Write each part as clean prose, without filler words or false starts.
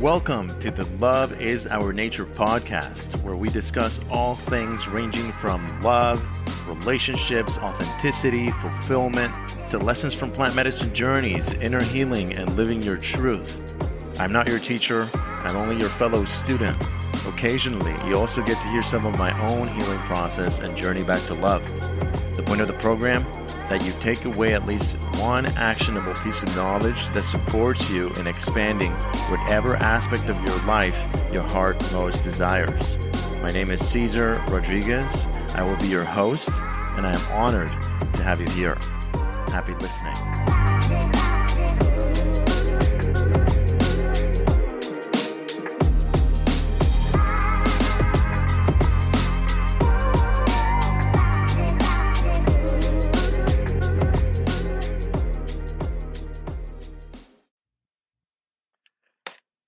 Welcome to the Love is Our Nature podcast, where we discuss all things ranging from love, relationships, authenticity, fulfillment, to lessons from plant medicine journeys, inner healing, and living your truth. I'm not your teacher, I'm only your fellow student. Occasionally, you also get to hear some of my own healing process and journey back to love. The point of the program? That you take away at least one actionable piece of knowledge that supports you in expanding whatever aspect of your life your heart most desires. My name is Cesar Rodriguez. I will be your host, and I am honored to have you here. Happy listening.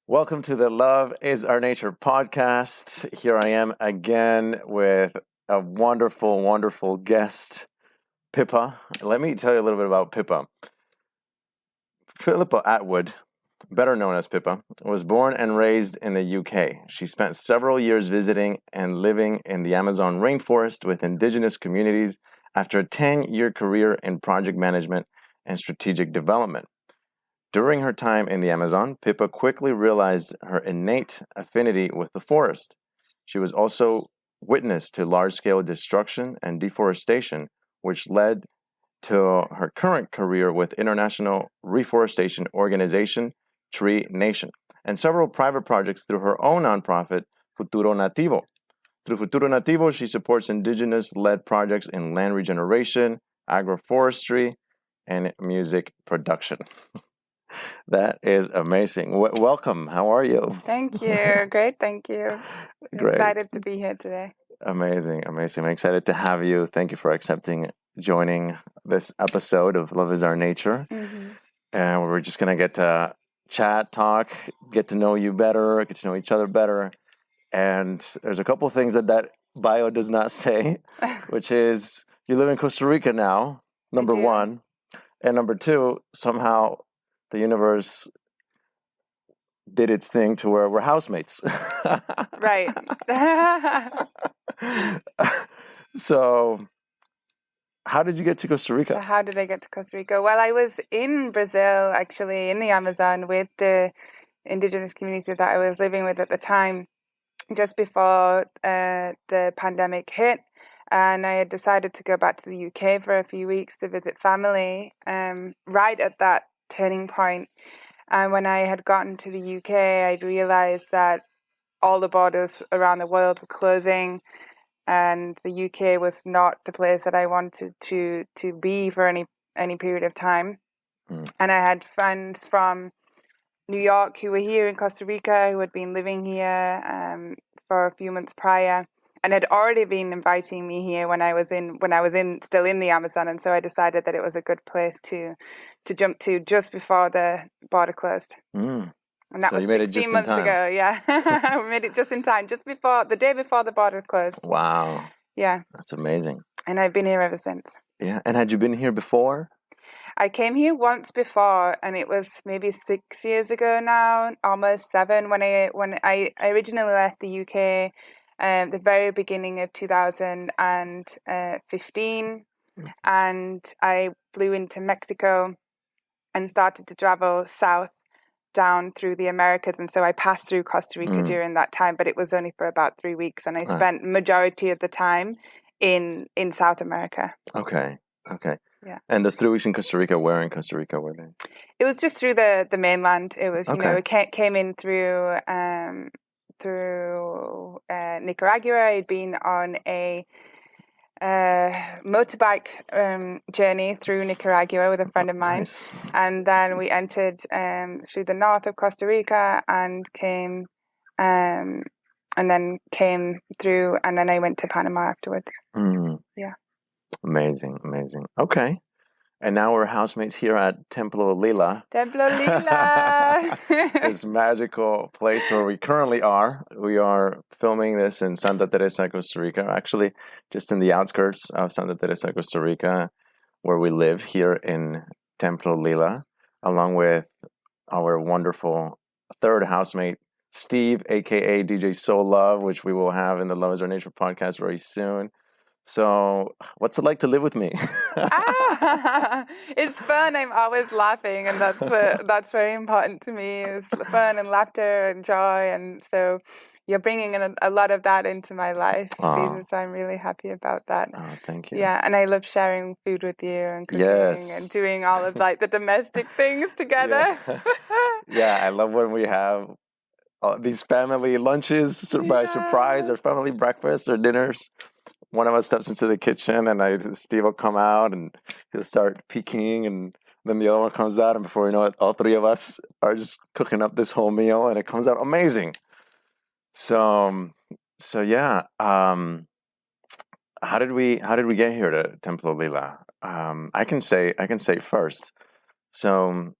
Welcome to the Love is Our Nature podcast. Here I am again with a wonderful, wonderful guest, Pippa. Let me tell you a little bit about Pippa. Phillipa Attwood, better known as Pippa, was born and raised in the UK. She spent several years visiting and living in the Amazon rainforest with indigenous communities after a 10-year career in project management and strategic development. During her time in the Amazon, Pippa quickly realized her innate affinity with the forest. She was also witness to large-scale destruction and deforestation, which led to her current career with international reforestation organization, Tree Nation, and several private projects through her own nonprofit, Futuro Nativo. Through Futuro Nativo, she supports indigenous-led projects in land regeneration, agroforestry, and music production. That is amazing. Welcome. How are you? Thank you. Great. Thank you. Great. Excited to be here today. Amazing. I'm excited to have you. Thank you for joining this episode of Love is Our Nature. Mm-hmm. And we're just going to get to chat, talk, get to know you better, get to know each other better. And there's a couple of things that bio does not say, which is you live in Costa Rica now, number one. And number two, somehow the universe did its thing to where we're housemates. Right. So, how did you get to Costa Rica? So how did I get to Costa Rica? Well, I was in Brazil, actually, in the Amazon with the indigenous community that I was living with at the time, just before the pandemic hit. And I had decided to go back to the UK for a few weeks to visit family, right at that turning point. And when I had gotten to the UK, I'd realized that all the borders around the world were closing, and the UK was not the place that I wanted to be for any period of time. And I had friends from New York who were here in Costa Rica who had been living here for a few months prior, and had already been inviting me here when I was still in the Amazon, and so I decided that it was a good place to jump to just before the border closed. And that was 16 months ago. Yeah, I made it just in time, the day before the border closed. Wow. Yeah, that's amazing. And I've been here ever since. Yeah, and had you been here before? I came here once before, and it was maybe 6 years ago now, almost 7, when I originally left the UK. The very beginning of 2015, and I flew into Mexico and started to travel south down through the Americas, and so I passed through Costa Rica during that time, but it was only for about 3 weeks, and I spent majority of the time in South America. Okay. Yeah. And those 3 weeks in Costa Rica, where in Costa Rica were they? It was just through the mainland. It was, it came in through Nicaragua. I'd been on a motorbike journey through Nicaragua with a friend of mine. Nice. And then we entered through the north of Costa Rica and came through, and then I went to Panama afterwards. Yeah. Amazing. Okay. And now we're housemates here at Templo Lila. Templo Lila! This magical place where we currently are. We are filming this in Santa Teresa, Costa Rica. Actually, just in the outskirts of Santa Teresa, Costa Rica, where we live here in Templo Lila, along with our wonderful third housemate, Steve, aka DJ Soul Love, which we will have in the Love is Our Nature podcast very soon. So, what's it like to live with me? It's fun. I'm always laughing, and that's very important to me. Is fun and laughter and joy, and so you're bringing in a lot of that into my life, Caesar. So I'm really happy about that. Oh, thank you. Yeah, and I love sharing food with you and cooking Yes. and doing all of like the domestic things together. Yeah, I love when we have these family lunches by surprise, or family breakfast or dinners. One of us steps into the kitchen, and Steve will come out, and he'll start peeking, and then the other one comes out, and before you know it, all three of us are just cooking up this whole meal, and it comes out amazing. So yeah. How did we get here to Templo Lila? I can say first. So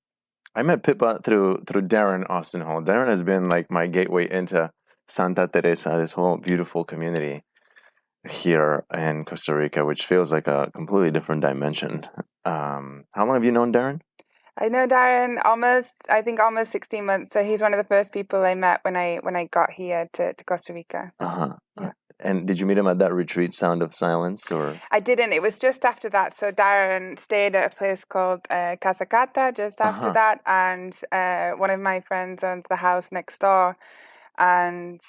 I met Pippa through Darren Austin Hall. Darren has been like my gateway into Santa Teresa, this whole beautiful community here in Costa Rica, which feels like a completely different dimension. How long have you known Darren? I know Darren almost 16 months. So he's one of the first people I met when I got here to Costa Rica. Yeah. And did you meet him at that retreat, Sound of Silence, or? I didn't. It was just after that. So Darren stayed at a place called Casa Cata just after that, and one of my friends owned the house next door. And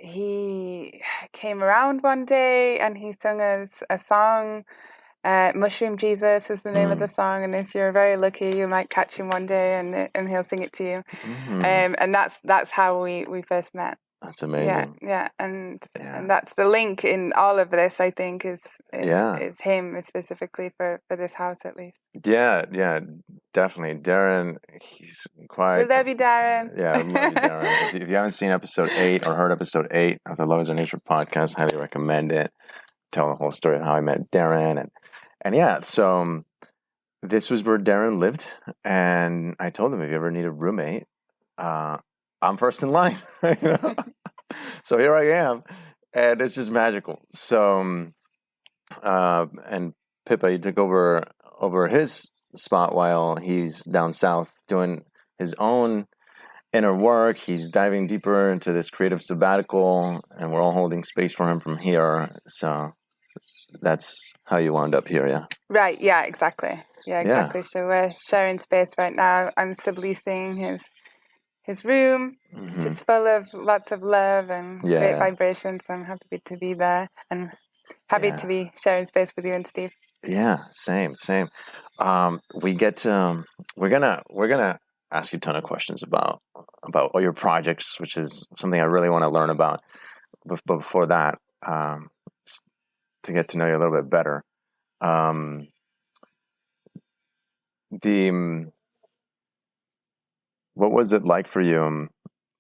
he came around one day and he sung us a song. Mushroom Jesus is the name of the song, and if you're very lucky, you might catch him one day and he'll sing it to you. And that's how we first met. That's amazing. Yeah, and that's the link in all of this. I think is him specifically for this house at least. Yeah, definitely. Darren, he's quite. We love you, Darren. Yeah, I love you, Darren. If you haven't seen episode 8 or heard episode 8 of the Love is Our Nature podcast, highly recommend it. Tell the whole story of how I met Darren, and yeah, so this was where Darren lived, and I told him, if you ever need a roommate, I'm first in line. So here I am, and it's just magical. So, and Pippa, he took over his spot while he's down south doing his own inner work. He's diving deeper into this creative sabbatical, and we're all holding space for him from here. So that's how you wound up here, yeah? Right, yeah, exactly. Yeah, exactly. So we're sharing space right now. I'm subleasing his room, which is full of lots of love and great vibrations. So I'm happy to be there and happy to be sharing space with you and Steve. Yeah, same. We get to we're gonna ask you a ton of questions about all your projects, which is something I really want to learn about. But before that, to get to know you a little bit better, what was it like for you,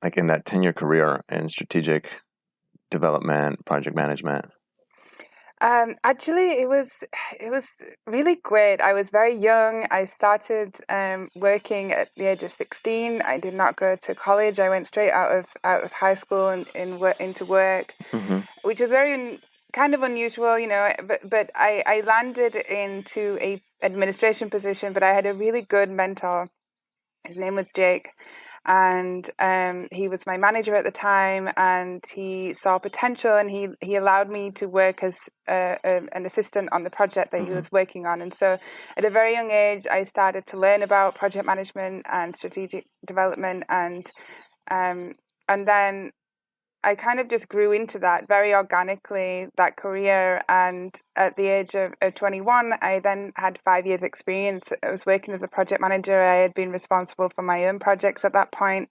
like in that 10-year career in strategic development, project management? Actually, it was really great. I was very young. I started working at the age of 16. I did not go to college. I went straight out of high school and into work, which is very kind of unusual, you know. But I landed into a administration position. But I had a really good mentor. His name was Jake. And he was my manager at the time, and he saw potential, and he allowed me to work as an assistant on the project that he was working on. And so at a very young age, I started to learn about project management and strategic development, and then I kind of just grew into that very organically, that career. And at the age of 21, I then had 5 years experience. I was working as a project manager. I had been responsible for my own projects at that point.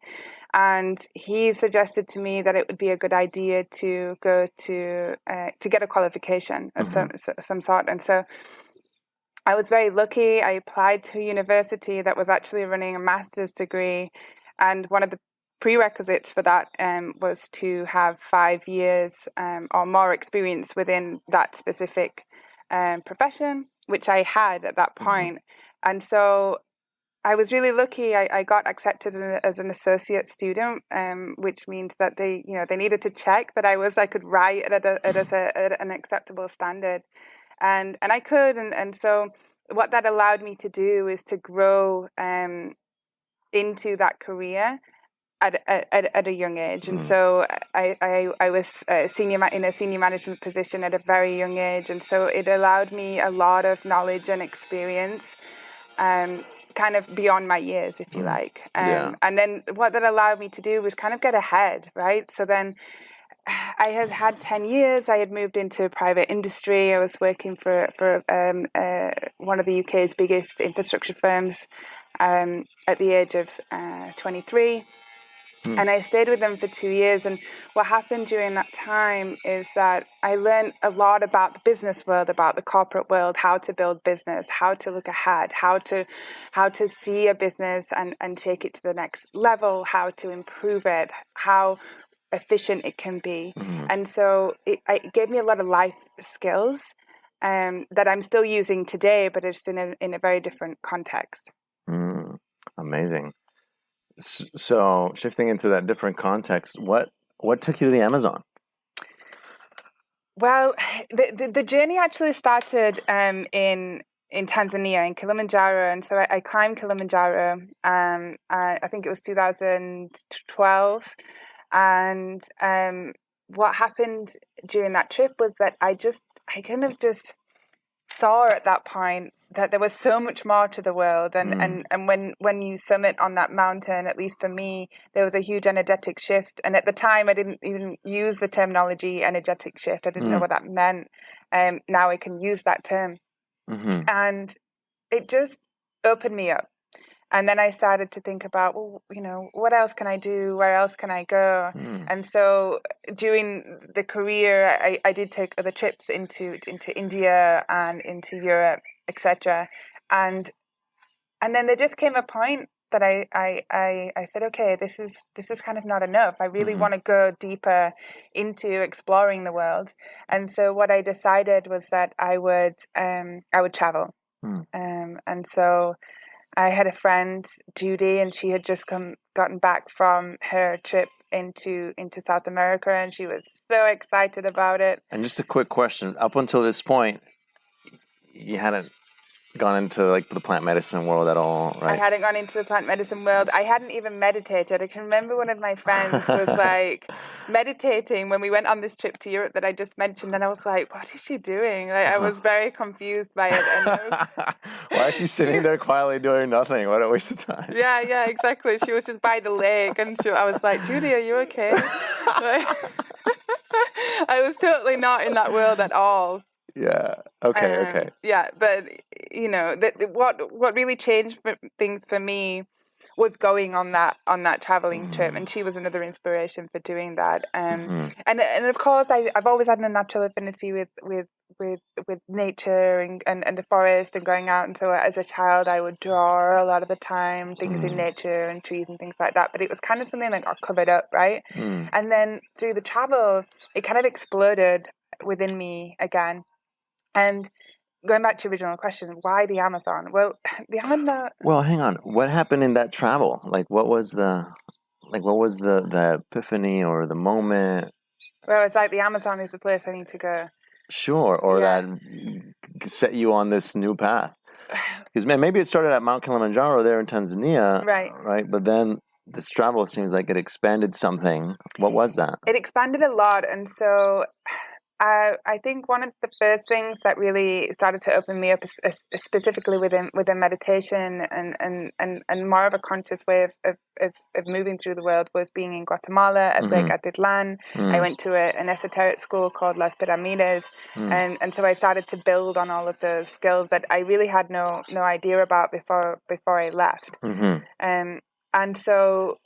And he suggested to me that it would be a good idea to go to get a qualification of some sort. And so I was very lucky. I applied to a university that was actually running a master's degree. And one of the prerequisites for that was to have 5 years or more experience within that specific profession, which I had at that point. And so I was really lucky. I got accepted as an associate student, which means that they needed to check that I could write at an acceptable standard, and I could, and so what that allowed me to do is to grow into that career. at a young age, and so I was in a senior management position at a very young age, and so it allowed me a lot of knowledge and experience, kind of beyond my years, if you like. And then what that allowed me to do was kind of get ahead, right? So then I had 10 years. I had moved into private industry. I was working for one of the UK's biggest infrastructure firms at the age of 23. And I stayed with them for 2 years. And what happened during that time is that I learned a lot about the business world, about the corporate world, how to build business, how to look ahead, how to see a business and take it to the next level, how to improve it, how efficient it can be. And so it gave me a lot of life skills that I'm still using today, but it's in a very different context. Amazing. So shifting into that different context, what took you to the Amazon? Well, the journey actually started in Tanzania, in Kilimanjaro, and so I climbed Kilimanjaro. I think it was 2012, and what happened during that trip was that I kind of just saw at that point that there was so much more to the world, and when you summit on that mountain, at least for me, there was a huge energetic shift. And at the time I didn't even use the terminology energetic shift. I didn't know what that meant. Now I can use that term, and it just opened me up. And then I started to think about, well, what else can I do? Where else can I go? And so during the career, I did take other trips into India and into Europe, etc. And then there just came a point that I said, okay, this is kind of not enough. I really want to go deeper into exploring the world. And so what I decided was that I would travel. And so I had a friend, Judy, and she had just gotten back from her trip into South America, and she was so excited about it. And just a quick question: up until this point, you hadn't gone into like the plant medicine world at all, right? I hadn't gone into the plant medicine world. I hadn't even meditated. I can remember one of my friends was like meditating when we went on this trip to Europe that I just mentioned, and I was like, what is she doing? Like, I was very confused by it. And why is she sitting there quietly doing nothing? What a waste of time. Yeah, exactly. She was just by the lake, and I was like, Judy, are you okay? I was totally not in that world at all. Yeah. Okay. Yeah, but what really changed things for me was going on that traveling trip, and she was another inspiration for doing that. And of course, I've always had a natural affinity with nature and the forest and going out. And so as a child, I would draw a lot of the time things in nature and trees and things like that. But it was kind of something that got covered up, right? And then through the travel, it kind of exploded within me again. And going back to the original question, why the Amazon? Well, the Amazon. Well, hang on. What happened in that travel? What was the epiphany or the moment? Well, it's like the Amazon is the place I need to go. Sure, or that set you on this new path. Because maybe it started at Mount Kilimanjaro there in Tanzania, right? But then this travel seems like it expanded something. What was that? It expanded a lot, and so I think one of the first things that really started to open me up, specifically within meditation and more of a conscious way of moving through the world, was being in Guatemala at Lake Atitlan. I went to an esoteric school called Las Piramides, and so I started to build on all of those skills that I really had no idea about before I left. And so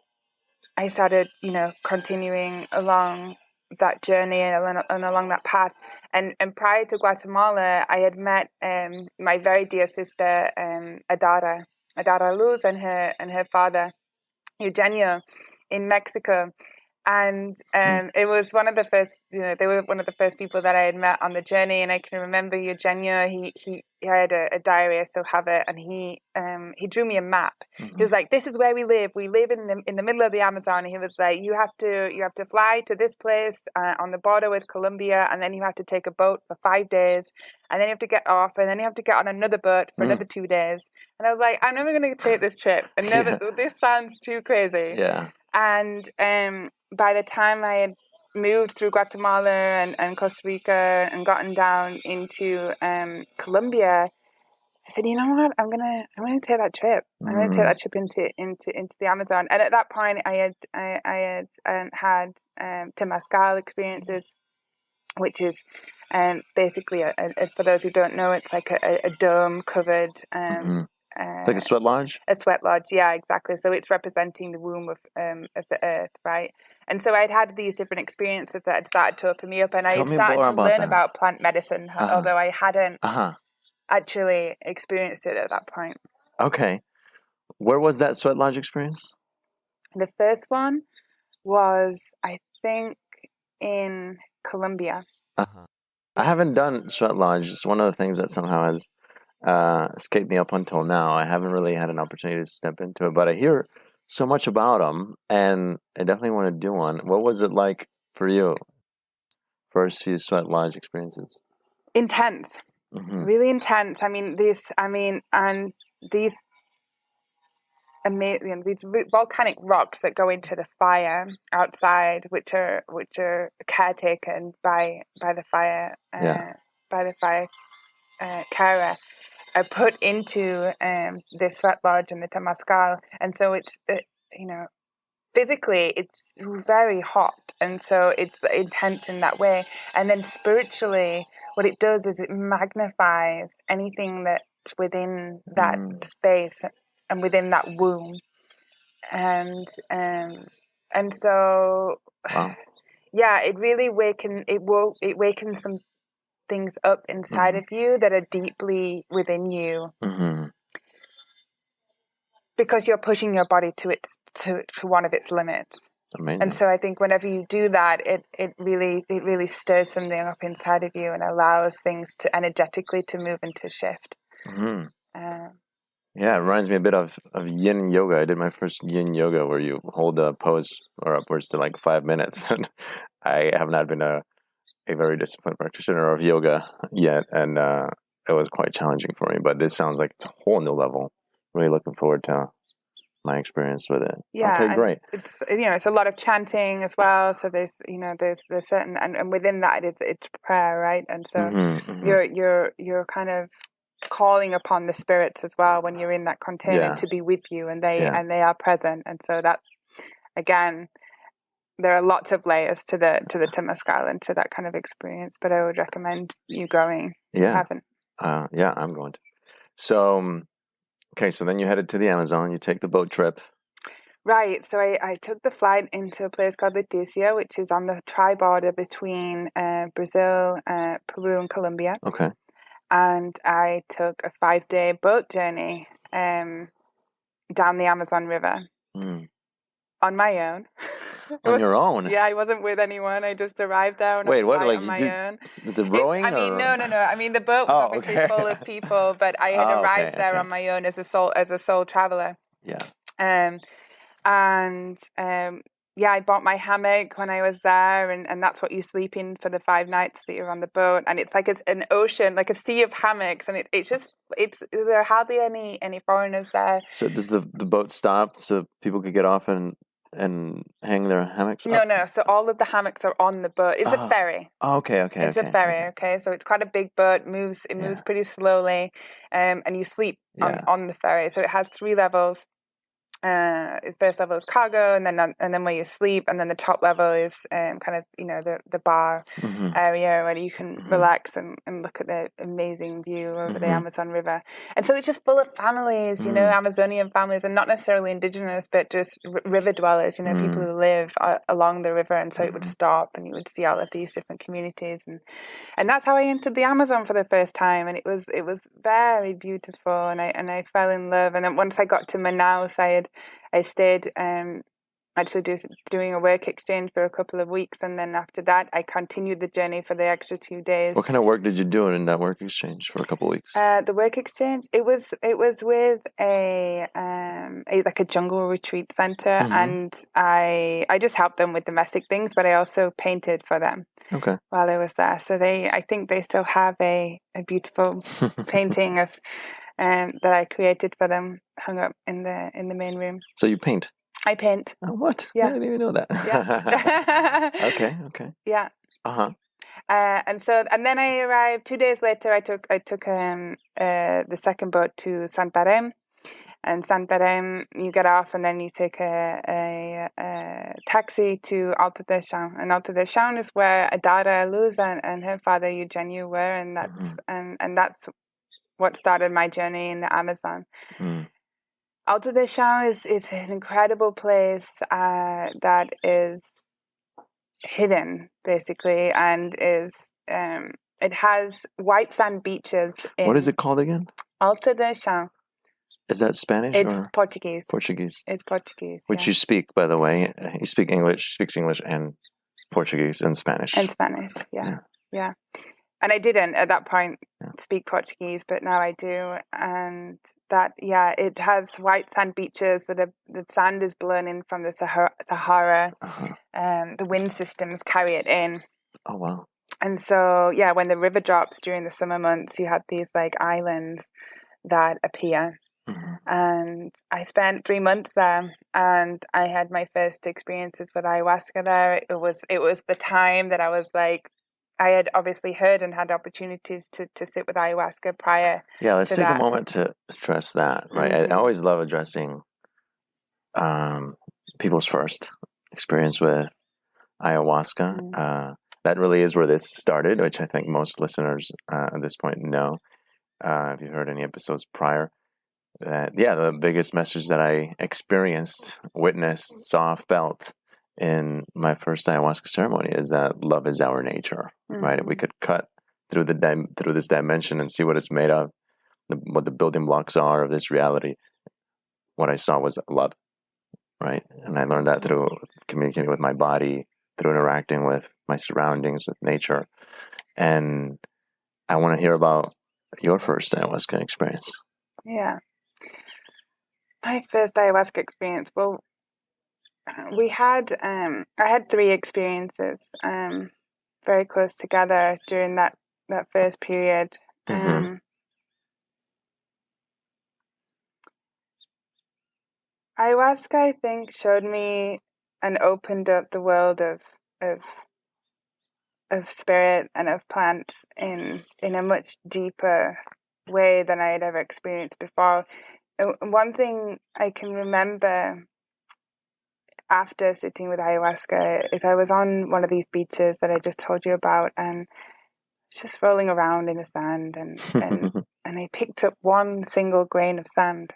I started, continuing along that journey and along that path. And prior to Guatemala, I had met my very dear sister, Adara Luz, and her father, Eugenio, in Mexico. And it was one of the first, they were one of the first people that I had met on the journey. And I can remember Eugenio, a diary. I still have it, and he drew me a map. Mm-hmm. He was like, "This is where we live. We live in the middle of the Amazon." He was like, "You have to fly to this place on the border with Colombia, and then you have to take a boat for 5 days, and then you have to get off, and then you have to get on another boat for another 2 days." And I was like, "I'm never going to take this trip. And never. This sounds too crazy." Yeah. And by the time I had moved through Guatemala and Costa Rica and gotten down into Colombia, I said, "You know what? I'm gonna take that trip. I'm gonna take that trip into the Amazon." And at that point, I had Temazcal experiences, which is basically for those who don't know, it's like a dome covered. It's like a sweat lodge? A sweat lodge, yeah, exactly. So it's representing the womb of the earth, right? And so I'd had these different experiences that had started to open me up, and I had started to learn about plant medicine, although I hadn't actually experienced it at that point. Okay. Where was that sweat lodge experience? The first one was, I think, in Colombia. I haven't done sweat lodge. It's one of the things that somehow has escaped me up until now. I haven't really had an opportunity to step into it, but I hear so much about them, and I definitely want to do one. What was it like for you? First few sweat lodge experiences? Intense, really intense. I mean, these amazing, these volcanic rocks that go into the fire outside, which are caretaken by the fire carer, are put into this sweat lodge in the Temazcal, and so it's physically it's very hot, and so it's intense in that way. And then spiritually, what it does is it magnifies anything that's within that space and within that womb, and so yeah, it really wakens some things up inside of you that are deeply within you, because you're pushing your body to one of its limits. Amazing. And so I think whenever you do that, it really stirs something up inside of you and allows things to energetically to move and to shift. Yeah, it reminds me a bit of yin yoga. I did my first yin yoga where you hold a pose or upwards to like 5 minutes. And I have not been a very disciplined practitioner of yoga yet, and it was quite challenging for me. But this sounds like it's a whole new level. Really looking forward to my experience with it. Yeah, okay, great. It's a lot of chanting as well. So there's certain and within that it's prayer, right? And so you're kind of calling upon the spirits as well when you're in that container to be with you, and they are present. And so that, again, there are lots of layers to the Temazcal and to that kind of experience. But I would recommend you going. Yeah, if you haven't. Yeah, I'm going to. So. Okay, so then you headed to the Amazon. You take the boat trip. Right. So I took the flight into a place called Leticia, which is on the tri-border between Brazil, Peru, and Colombia. Okay. And I took a 5-day boat journey down the Amazon River on my own. On your own? Yeah, I wasn't with anyone. I just arrived there on on my own. Was it rowing? No. I mean, the boat was obviously full of people, but I had arrived there on my own as a sole traveler. Yeah. I bought my hammock when I was there, and that's what you sleep in for the 5 nights that you're on the boat. And it's like an ocean, like a sea of hammocks, and there are hardly any foreigners there. So does the boat stop so people could get off and hang their hammocks up? No. So all of the hammocks are on the boat. It's a ferry. Oh, okay. It's a ferry, okay? So it's quite a big boat. It moves pretty slowly, and you sleep on the ferry. So it has 3 levels. First level is cargo, and then where you sleep, and then the top level is kind of the bar area where you can relax and look at the amazing view over the Amazon River. And so it's just full of families, Amazonian families, and not necessarily indigenous, but just river dwellers, people who live along the river. And so it would stop, and you would see all of these different communities, and that's how I entered the Amazon for the first time, and it was very beautiful, and I fell in love. And then once I got to Manaus, I stayed actually doing a work exchange for a couple of weeks, and then after that I continued the journey for the extra 2 days. What kind of work did you do in that work exchange for a couple of weeks? The work exchange, it was with a like a jungle retreat center, and I just helped them with domestic things, but I also painted for them. Okay. While I was there, so I think they still have a beautiful painting of that I created for them, hung up in the main room. So you paint? I paint. Oh, what? Yeah. I didn't even know that. Yeah. Okay. Yeah. And then I arrived 2 days later. I took the second boat to Santa Teresa, and Santa Teresa you get off and then you take a taxi to Alto del Chão, and Alto del Chão is where Adara Luz and her father Eugenio were, and that's and that's what started my journey in the Amazon. Alto del Chão is an incredible place that is hidden, basically, and is it has white sand beaches. What is it called again? Alto del Chão. Is that Spanish or Portuguese? Portuguese. It's Portuguese. Which you speak, by the way. You speak English, speaks English and Portuguese and Spanish. And Spanish, yeah. And I didn't at that point speak Portuguese, but now I do. And that, it has white sand beaches the sand is blown in from the Sahara. The wind systems carry it in. Oh, wow. And so, when the river drops during the summer months, you have these like islands that appear. And I spent 3 months there, and I had my first experiences with ayahuasca there. It was the time that I was like, I had obviously heard and had opportunities to sit with ayahuasca prior. Yeah, let's take a moment to address that, right? I always love addressing people's first experience with ayahuasca. That really is where this started, which I think most listeners at this point know. If you've heard any episodes prior, the biggest message that I experienced, witnessed, saw, felt in my first ayahuasca ceremony is that love is our nature, right? If we could cut through through this dimension and see what it's made of, what the building blocks are of this reality, what I saw was love, right? And I learned that through communicating with my body, through interacting with my surroundings, with nature. And I want to hear about your first ayahuasca experience. Yeah. My first ayahuasca experience, well, we had I had 3 experiences very close together during that first period. Ayahuasca, I think, showed me and opened up the world of spirit and of plants in a much deeper way than I had ever experienced before. One thing I can remember after sitting with ayahuasca is I was on one of these beaches that I just told you about, and just rolling around in the sand, and I picked up one single grain of sand,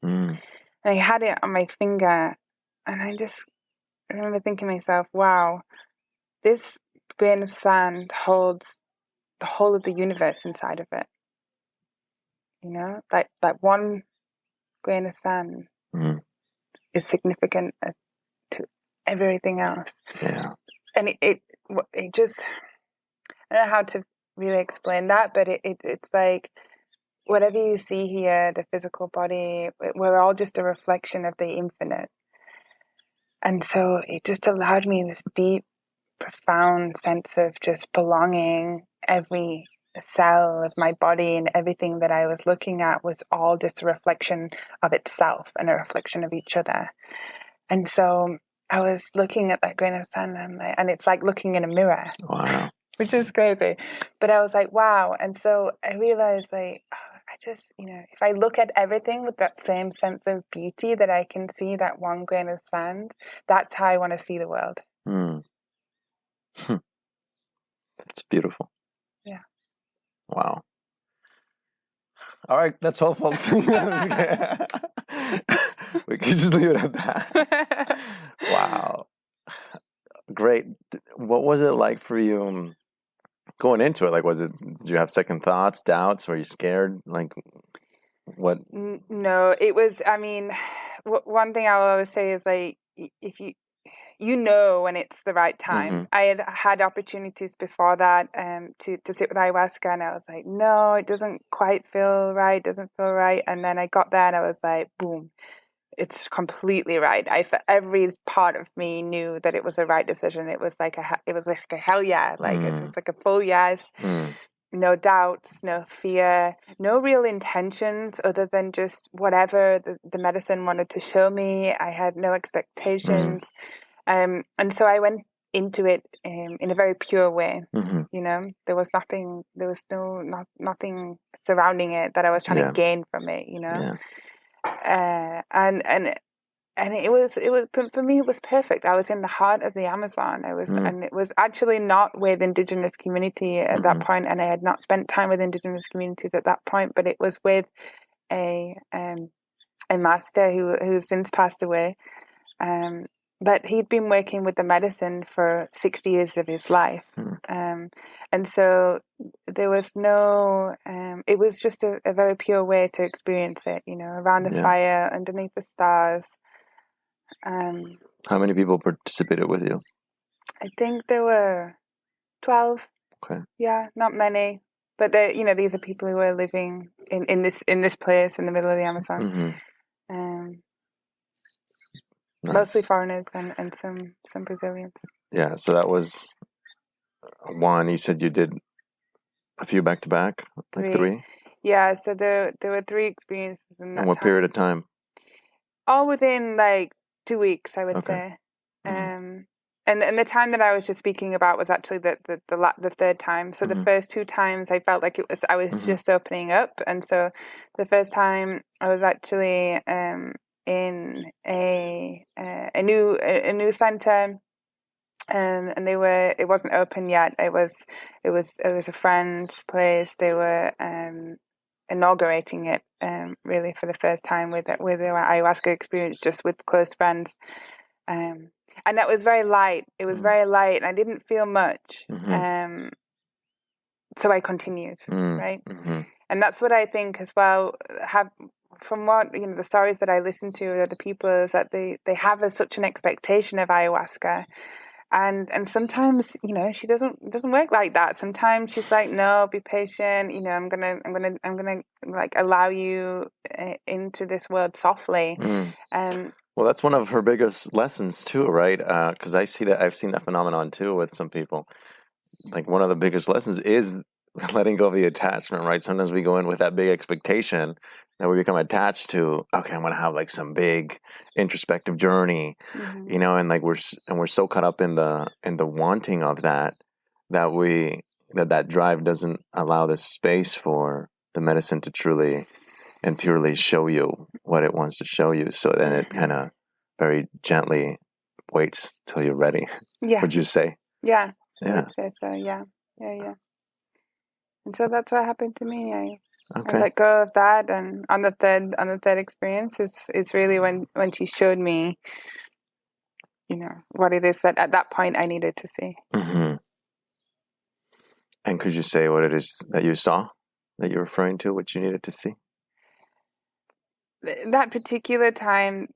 and I had it on my finger, and I just remember thinking to myself, wow, this grain of sand holds the whole of the universe inside of it. You know, like one grain of sand is significant to everything else. Yeah. And it just, I don't know how to really explain that, but it's like whatever you see here, the physical body, we're all just a reflection of the infinite. And so it just allowed me this deep, profound sense of just belonging. Every cell of my body and everything that I was looking at was all just a reflection of itself and a reflection of each other. And so I was looking at that grain of sand, and it's like looking in a mirror. Wow. Which is crazy. But I was like, wow. And so I realized, like, I just, if I look at everything with that same sense of beauty that I can see that one grain of sand, that's how I want to see the world. That's beautiful. Yeah. Wow. All right, that's all, folks. We can just leave it at that. Wow. Great. What was it like for you going into it? Like, did you have second thoughts, doubts? Were you scared? Like, what? No, it was, one thing I'll always say is, like, if you know when it's the right time. I had opportunities before that to sit with ayahuasca, and I was like, no, it doesn't quite feel right, and then I got there and I was like, boom, it's completely right. Every part of me knew that it was the right decision. It was like a hell yeah, like it was like a full yes. No doubts, no fear, no real intentions other than just whatever the medicine wanted to show me. I had no expectations. And so I went into it in a very pure way. You know, there was nothing surrounding it that I was trying to gain from it, you know. And it was for me, it was perfect. I was in the heart of the Amazon. And it was actually not with indigenous community at that point, and I had not spent time with indigenous communities at that point, but it was with a master who's since passed away. But he'd been working with the medicine for 60 years of his life. And so there was no, it was just a very pure way to experience it, you know, around the fire, underneath the stars. How many people participated with you? I think there were 12. Okay. Yeah, not many. But these are people who are living in this place in the middle of the Amazon. Nice. Mostly foreigners and some Brazilians. Yeah, so that was one. You said you did a few back to back, like 3. Yeah, so there were 3 experiences in that. And what period of time? All within like 2 weeks, I would say. And the time that I was just speaking about was actually the third time. So the first 2 times I felt like I was just opening up, and so the first time I was actually in a new center, and it wasn't open yet. It was a friend's place. They were inaugurating it really for the first time with the ayahuasca experience, just with close friends. And that was very light. It was very light, and I didn't feel much. So I continued, right? And that's what I think as well. From what the stories that I listen to of the people, is that they have such an expectation of ayahuasca, and sometimes she doesn't work like that. Sometimes she's like, no, be patient. I'm gonna like allow you into this world softly. Well, that's one of her biggest lessons too, right? Because I've seen that phenomenon too with some people. Like, one of the biggest lessons is letting go of the attachment, right? Sometimes we go in with that big expectation that we become attached to. Okay, I'm gonna have like some big introspective journey, and like we're so caught up in the wanting of that that drive doesn't allow the space for the medicine to truly and purely show you what it wants to show you. So then it kind of very gently waits till you're ready. Yeah. Would you say? Yeah. I would say so. Yeah. And so that's what happened to me. I let go of that, and on the third experience, it's really when she showed me, what it is that at that point I needed to see. And could you say what it is that you saw, that you're referring to, what you needed to see? That particular time,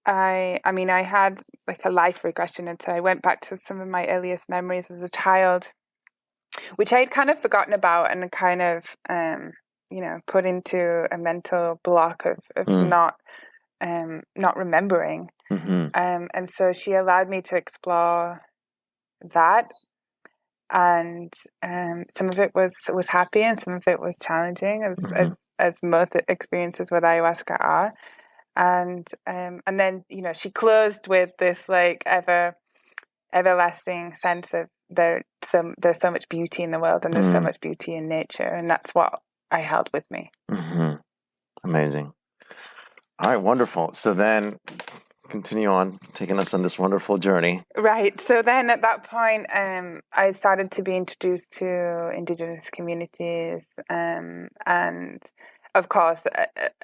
I had like a life regression, and so I went back to some of my earliest memories as a child, which I had kind of forgotten about and kind of put into a mental block of not remembering. And so she allowed me to explore that, and some of it was happy and some of it was challenging, as most experiences with ayahuasca are. And then she closed with this like everlasting sense of there's so much beauty in the world, and there's so much beauty in nature, and that's what I held with me. Amazing. All right, wonderful. So then continue on taking us on this wonderful journey. Right. So then at that point, I started to be introduced to indigenous communities, and of course,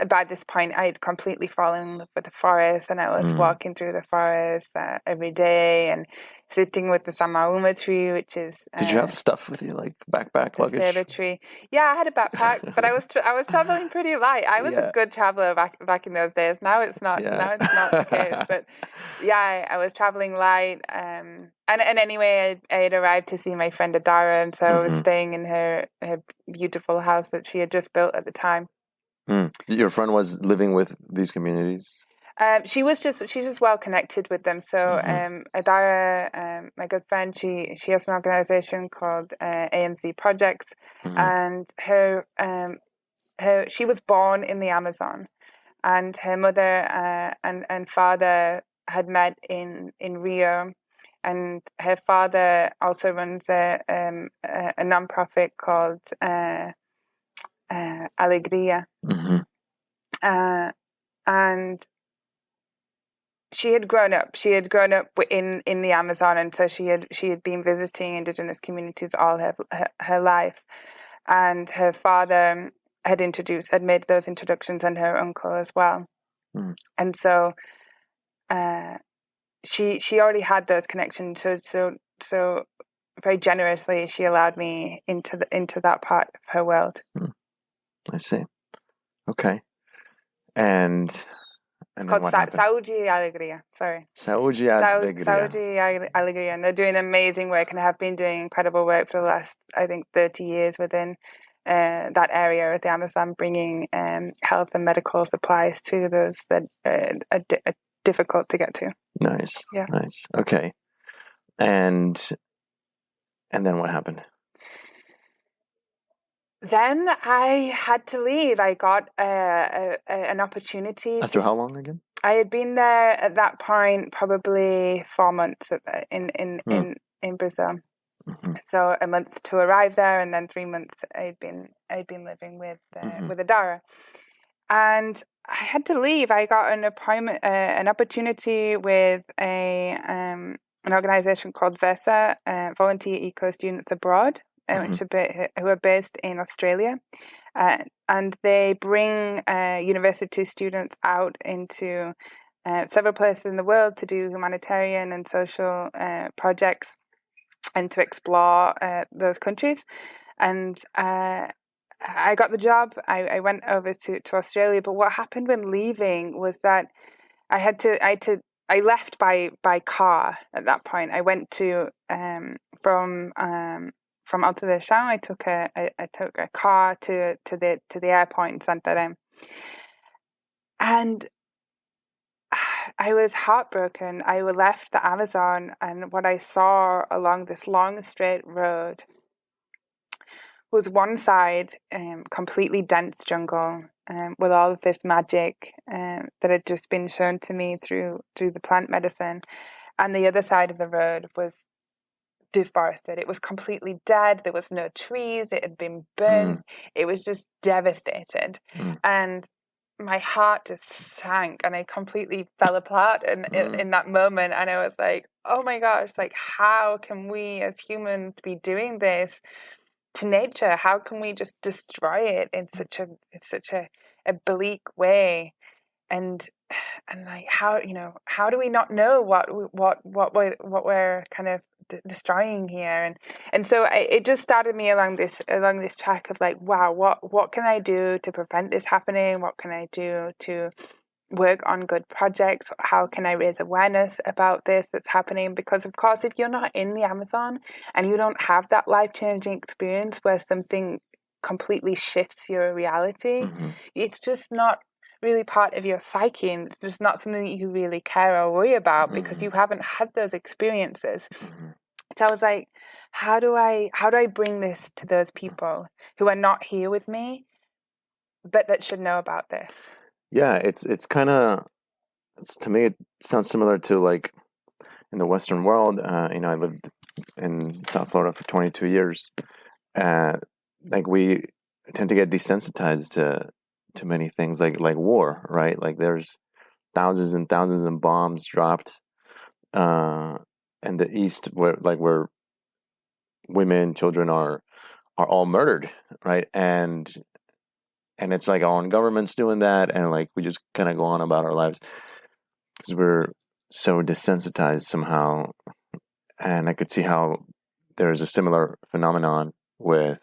by this point, I had completely fallen in love with the forest, and I was walking through the forest every day, and sitting with the samauma tree, which is Did you have stuff with you, like backpack the luggage? cedar tree. Yeah, I had a backpack, but I was traveling pretty light. I was a good traveler back in those days. Now it's not. Yeah. Now it's not the case. But yeah, I was traveling light. And anyway, I had arrived to see my friend Adara, and so I was staying in her beautiful house that she had just built at the time. Your friend was living with these communities? She's just well connected with them. So Adara, my good friend, she has an organization called AMZ Projects, and she was born in the Amazon, and her mother and father had met in Rio, and her father also runs a nonprofit called Alegria, and she had grown up in the Amazon, and so she had been visiting indigenous communities all her life, and her father had made those introductions, and her uncle as well. And so she already had those connections, so very generously she allowed me into that part of her world. I see. Okay. And it's called Saúde Alegria. Sorry. Saúde Alegria. Saúde Alegria. And they're doing amazing work and have been doing incredible work for the last, I think, 30 years within that area of the Amazon, bringing health and medical supplies to those that are difficult to get to. Nice. Yeah. Nice. Okay. And then what happened? Then I had to leave. I got an opportunity. After how long again? I had been there at that point probably 4 months in Brazil. So a month to arrive there, and then 3 months I'd been living with Adara, and I had to leave. I got an opportunity with an organization called VESA, Volunteer Eco Students Abroad, who are based in Australia, and they bring university students out into several places in the world to do humanitarian and social projects and to explore those countries. And I got the job. I went over to Australia, but what happened when leaving was that I left by car at that point. I went to from Alta de Chão. I took a car to the airport in Santa Teresa, and I was heartbroken. I left the Amazon, and what I saw along this long straight road was one side completely dense jungle with all of this magic that had just been shown to me through the plant medicine, and the other side of the road was deforested. It was completely dead. There was no trees. It had been burnt. It was just devastated, and my heart just sank, and I completely fell apart in that moment. And I was like, oh my gosh, like, how can we as humans be doing this to nature? How can we just destroy it in such a bleak way? And like, how do we not know what we're kind of destroying here? And so it just started me along this track of like, wow, what can I do to prevent this happening? What can I do to work on good projects? How can I raise awareness about this that's happening? Because of course, if you're not in the Amazon and you don't have that life-changing experience where something completely shifts your reality, it's just not really part of your psyche, and it's just not something that you really care or worry about because you haven't had those experiences. So I was like, how do I bring this to those people who are not here with me, but that should know about this? Yeah, it's kind of, to me, it sounds similar to like in the Western world. I lived in South Florida for 22 years. Like we tend to get desensitized to many things, like war, right? Like there's thousands and thousands of bombs dropped in the East, where women, children are all murdered, right? And it's like our own government's doing that, and like we just kind of go on about our lives because we're so desensitized somehow. And I could see how there's a similar phenomenon with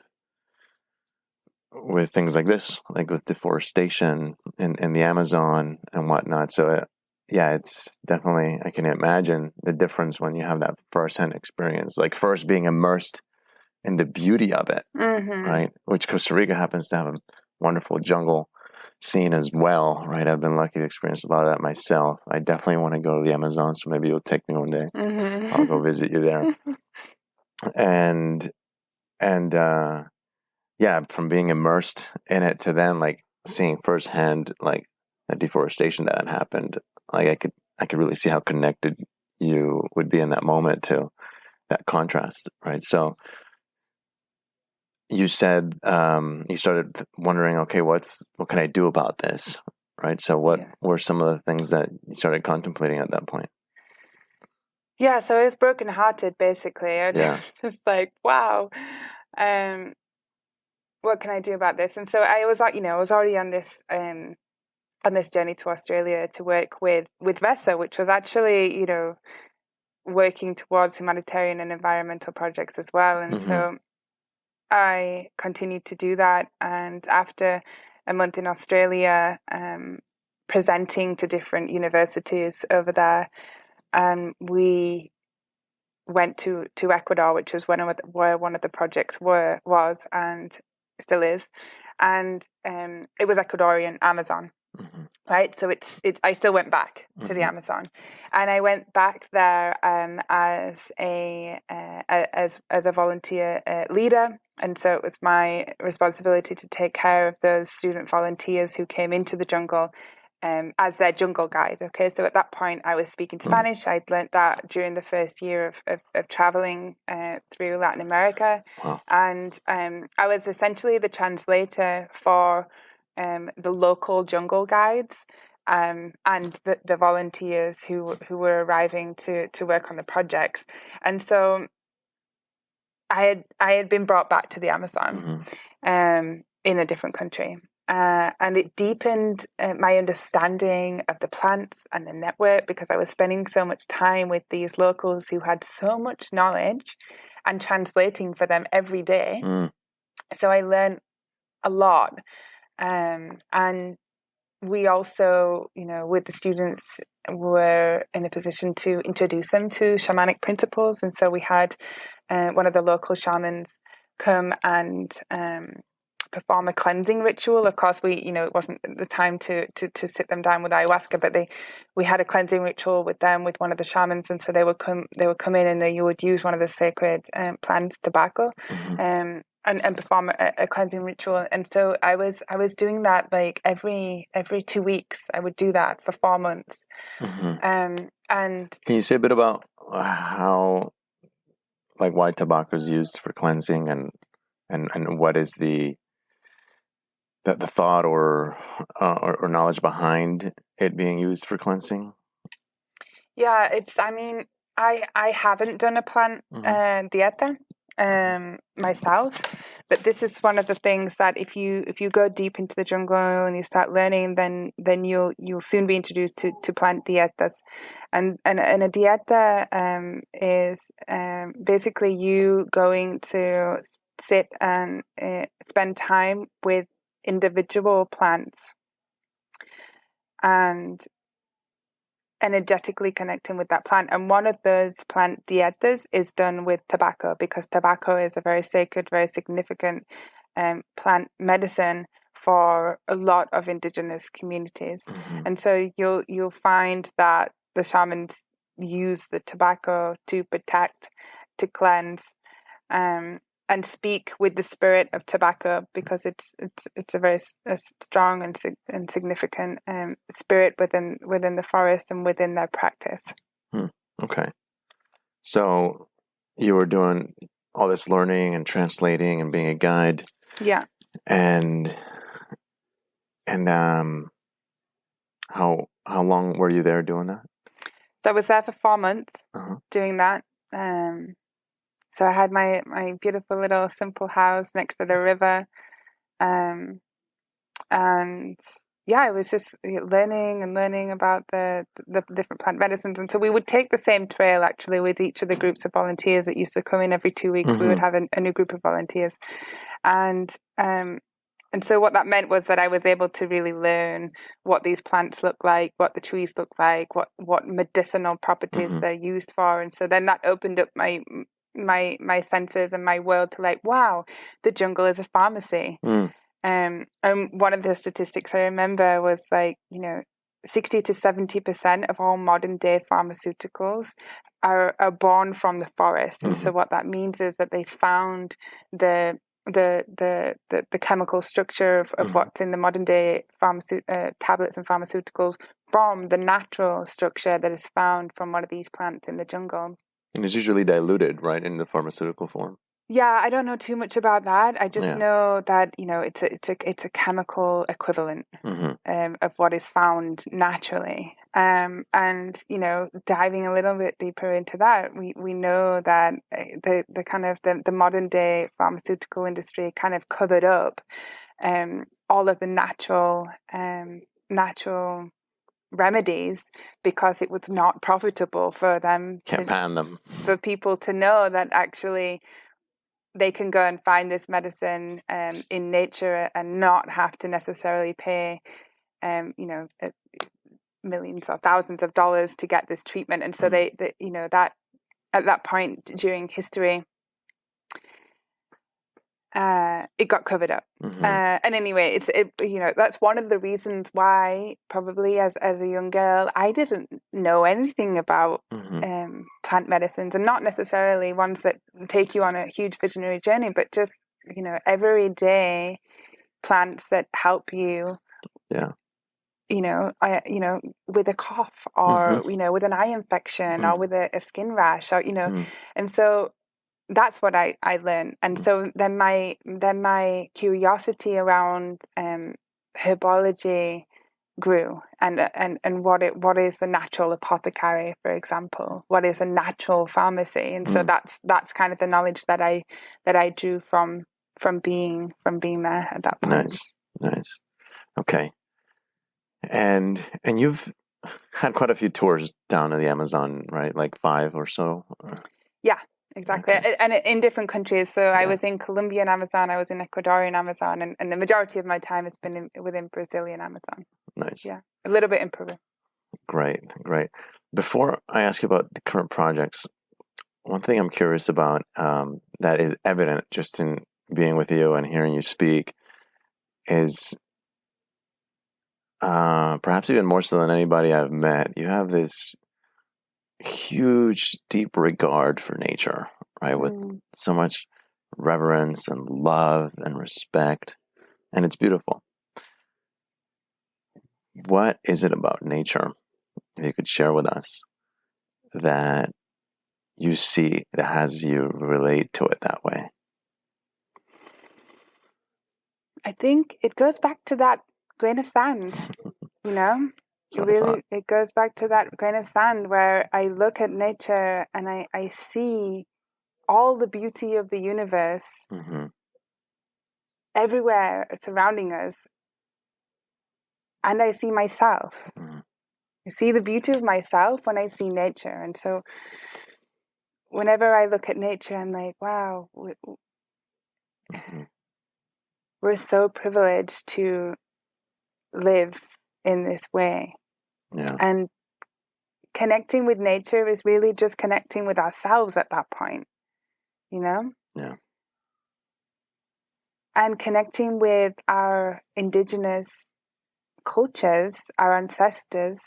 things like this, like with deforestation in the Amazon and whatnot. So yeah, it's definitely, I can imagine the difference when you have that firsthand experience, like first being immersed in the beauty of it, right? Which Costa Rica happens to have a wonderful jungle scene as well, right? I've been lucky to experience a lot of that myself. I definitely want to go to the Amazon, so maybe you'll take me one day. I'll go visit you there. And yeah, from being immersed in it to then like seeing firsthand like the deforestation that had happened, like I could really see how connected you would be in that moment to that contrast, right? So you said you started wondering, okay, what can I do about this, right? So what were some of the things that you started contemplating at that point? Yeah, so I was brokenhearted basically. I was just like, wow. What can I do about this? And so I was like, I was already on this journey to Australia to work with VESA, which was actually, working towards humanitarian and environmental projects as well. And so I continued to do that. And after a month in Australia, presenting to different universities over there, we went to Ecuador, which was where one of the projects was and still is, and it was Ecuadorian Amazon, right? So I still went back to the Amazon, and I went back there as a volunteer leader, and so it was my responsibility to take care of those student volunteers who came into the jungle. As their jungle guide. Okay, so at that point I was speaking Spanish. I'd learnt that during the first year of traveling through Latin America. Wow. And I was essentially the translator for the local jungle guides and the volunteers who were arriving to work on the projects. And so I had been brought back to the Amazon in a different country. And it deepened my understanding of the plants and the network, because I was spending so much time with these locals who had so much knowledge and translating for them every day. So I learned a lot. And we also, with the students, were in a position to introduce them to shamanic principles. And so we had one of the local shamans come and perform a cleansing ritual. Of course, it wasn't the time to sit them down with ayahuasca, but we had a cleansing ritual with them, with one of the shamans, and so they would come in and you would use one of the sacred plants, tobacco, and perform a cleansing ritual. And so I was doing that like every 2 weeks. I would do that for 4 months. And can you say a bit about how, like, why tobacco is used for cleansing, and what is the thought or knowledge behind it being used for cleansing? Yeah, I haven't done a plant dieta myself, but this is one of the things that if you go deep into the jungle and you start learning, then you'll soon be introduced to plant dietas, and a dieta is basically you going to sit and spend time with individual plants and energetically connecting with that plant. And one of those plant dietas is done with tobacco, because tobacco is a very sacred, very significant plant medicine for a lot of indigenous communities. And so you'll find that the shamans use the tobacco to protect, to cleanse, and speak with the spirit of tobacco, because it's a very strong and significant spirit within the forest and within their practice. Okay, so you were doing all this learning and translating and being a guide. Yeah. And how long were you there doing that? So I was there for 4 months doing that. So I had my beautiful little simple house next to the river, and I was just learning and learning about the different plant medicines. And so we would take the same trail actually with each of the groups of volunteers that used to come in every 2 weeks. We would have a new group of volunteers. And so what that meant was that I was able to really learn what these plants look like, what the trees look like, what medicinal properties they're used for. And so then that opened up my senses and my world to like, wow, the jungle is a pharmacy. And one of the statistics I remember was like, 60 to 70% of all modern day pharmaceuticals are born from the forest. And so what that means is that they found the chemical structure of what's in the modern day tablets and pharmaceuticals from the natural structure that is found from one of these plants in the jungle. And it's usually diluted, right, in the pharmaceutical form. Yeah, I don't know too much about that. I just know that it's a chemical equivalent of what is found naturally. And diving a little bit deeper into that, we know that the kind of the modern day pharmaceutical industry kind of covered up all of the natural remedies because it was not profitable for them. Can't patent them. For people to know that actually they can go and find this medicine in nature and not have to necessarily pay, millions or thousands of dollars to get this treatment. And so they that at that point during history, it got covered up. And anyway, that's one of the reasons why probably as a young girl, I didn't know anything about plant medicines, and not necessarily ones that take you on a huge visionary journey, but just, everyday plants that help you. Yeah. With a cough or, with an eye infection or with a skin rash or, and so that's what I learned. And so then my curiosity around herbology grew, and what is the natural apothecary, for example, what is a natural pharmacy. And so that's kind of the knowledge that I drew from being there at that point. Nice. Okay. And you've had quite a few tours down to the Amazon, right? Like 5 or so? Yeah, exactly. Okay. And in different countries. So I was in Colombian Amazon, I was in Ecuadorian Amazon, and the majority of my time has been within Brazilian Amazon. Nice. Yeah, a little bit in Peru. Great. Before I ask you about the current projects, one thing I'm curious about that is evident just in being with you and hearing you speak is perhaps even more so than anybody I've met, you have this huge, deep regard for nature, right? With so much reverence and love and respect, and it's beautiful. What is it about nature, if you could share with us, that you see that has you relate to it that way? I think it goes back to that grain of sand, it goes back to that grain of sand where I look at nature and I see all the beauty of the universe everywhere surrounding us, and I see myself. I see the beauty of myself when I see nature. And so whenever I look at nature, I'm like, wow, we're so privileged to live in this way. Yeah. And connecting with nature is really just connecting with ourselves at that point, Yeah. And connecting with our indigenous cultures, our ancestors,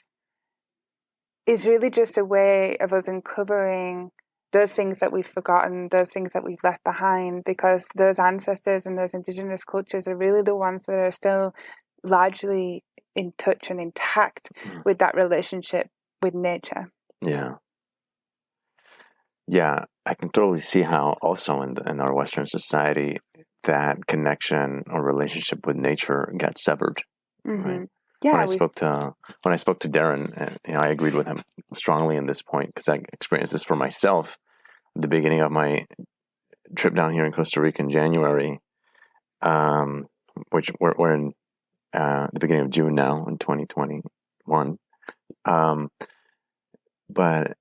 is really just a way of us uncovering those things that we've forgotten, those things that we've left behind, because those ancestors and those indigenous cultures are really the ones that are still largely in touch and intact with that relationship with nature. Yeah, I can totally see how also in our Western society that connection or relationship with nature got severed. Right? Yeah, when I spoke to Darren, I agreed with him strongly in this point because I experienced this for myself at the beginning of my trip down here in Costa Rica in January, which we're in the beginning of June now in 2021. But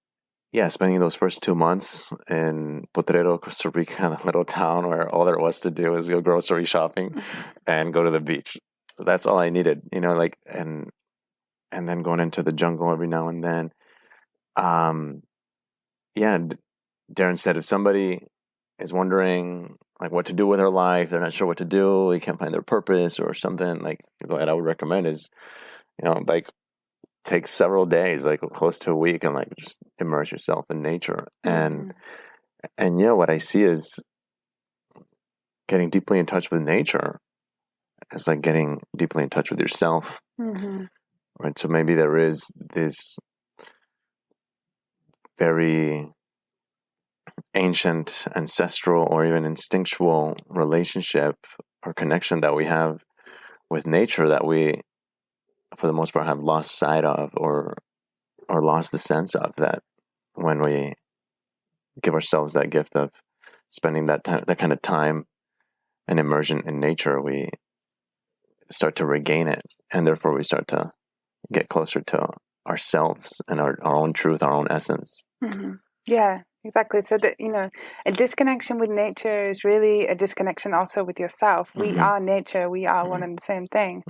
yeah, spending those first 2 months in Potrero, Costa Rica, a little town where all there was to do is go grocery shopping and go to the beach. That's all I needed, like, and then going into the jungle every now and then. Yeah, Darren said if somebody is wondering like what to do with their life, they're not sure what to do, they can't find their purpose or something, like what I would recommend is, like take several days, like close to a week, and like just immerse yourself in nature. And what I see is getting deeply in touch with nature. It's like getting deeply in touch with yourself. Right. So maybe there is this very ancient, ancestral, or even instinctual relationship or connection that we have with nature that we, for the most part, have lost sight of or lost the sense of, that when we give ourselves that gift of spending that time, that kind of time and immersion in nature, we start to regain it, and therefore we start to get closer to ourselves and our own truth, our own essence. Yeah, exactly. So that, a disconnection with nature is really a disconnection also with yourself. We are nature. We are one and the same thing.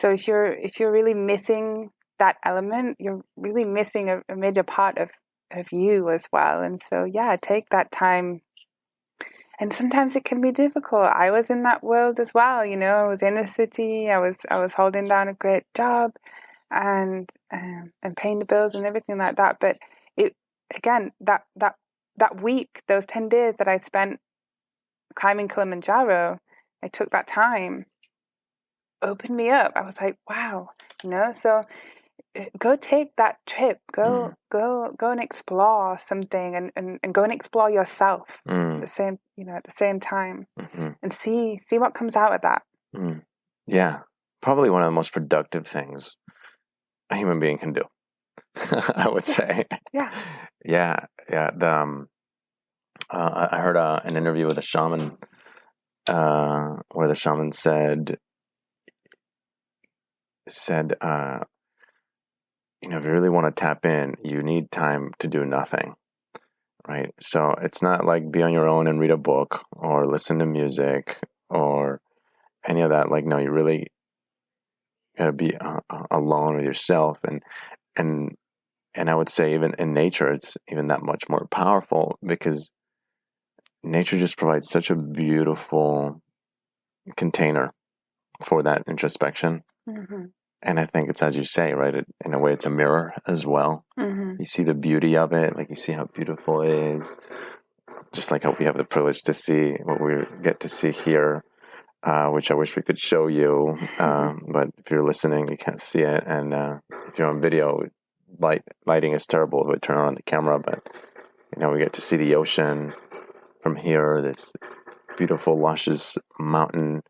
So if you're really missing that element, you're really missing a major part of you as well. And so, yeah, take that time. And sometimes it can be difficult. I was in that world as well. I was in the city. I was holding down a great job, and paying the bills and everything like that. But it, again, that week, those 10 days that I spent climbing Kilimanjaro, I took that time, opened me up. I was like, wow, so go take that trip, go and explore something, and go and explore yourself at the same time, and see what comes out of that. Yeah, probably one of the most productive things a human being can do. I would say. Yeah. I heard an interview with a shaman, where the shaman said, if you really want to tap in, you need time to do nothing, right? So it's not like be on your own and read a book or listen to music or any of that. Like, no, you really gotta be alone with yourself, and I would say even in nature, it's even that much more powerful, because nature just provides such a beautiful container for that introspection. And I think it's, as you say, right, in a way it's a mirror as well. You see the beauty of it, like you see how beautiful it is, just like how we have the privilege to see what we get to see here, which I wish we could show you, but if you're listening, you can't see it. And if you're on video, lighting is terrible, but turn on the camera. But we get to see the ocean from here, this beautiful, luscious mountain,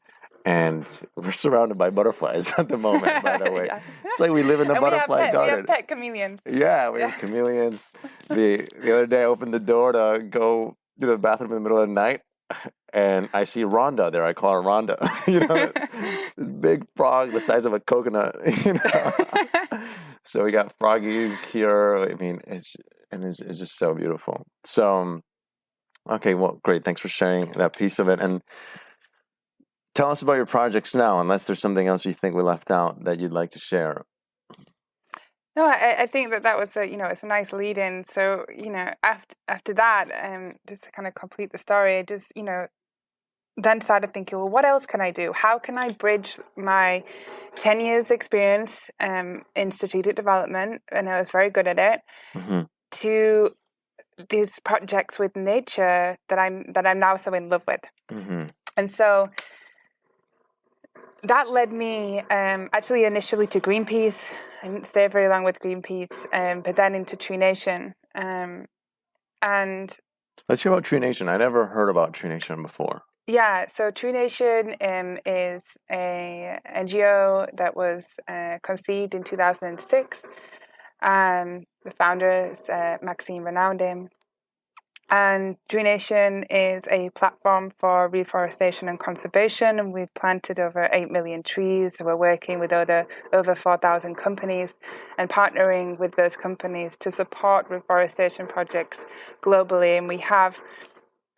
and we're surrounded by butterflies at the moment, by the way. Yeah. It's like we live in the butterfly garden. We have pet chameleons. Yeah, we have chameleons. The other day I opened the door to go to the bathroom in the middle of the night, and I see Rhonda there. I call her Rhonda. This big frog the size of a coconut. So we got froggies here. I mean, it's just so beautiful. So, okay, well, great. Thanks for sharing that piece of it. And tell us about your projects now, unless there's something else you think we left out that you'd like to share. No, I think that was it's a nice lead in. So, after that, just to kind of complete the story, just, then started thinking, well, what else can I do? How can I bridge my 10 years experience in strategic development, and I was very good at it, to these projects with nature that I'm now so in love with. And so that led me actually initially to Greenpeace. I didn't stay very long with Greenpeace, but then into Tree Nation. And let's hear about Tree Nation. I never heard about Tree Nation before. Yeah, so Tree Nation is a NGO that was conceived in 2006. The founder is Maxime Renaudet. And Tree Nation is a platform for reforestation and conservation, and we've planted over 8 million trees. We're working with over 4,000 companies and partnering with those companies to support reforestation projects globally. And we have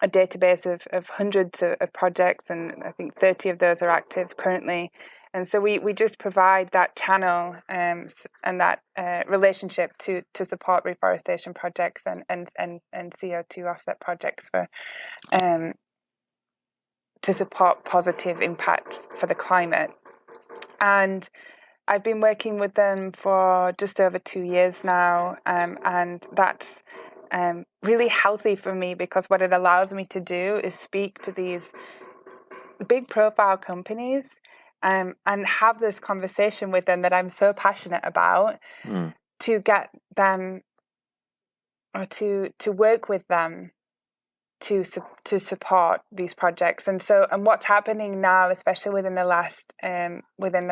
a database of hundreds of projects, and I think 30 of those are active currently. And so we just provide that channel and that relationship to support reforestation projects and CO2 offset projects for to support positive impact for the climate. And I've been working with them for just over 2 years now, and that's really healthy for me, because what it allows me to do is speak to these big profile companies and have this conversation with them that I'm so passionate about, to get them, or to work with them to support these projects. And what's happening now, especially within the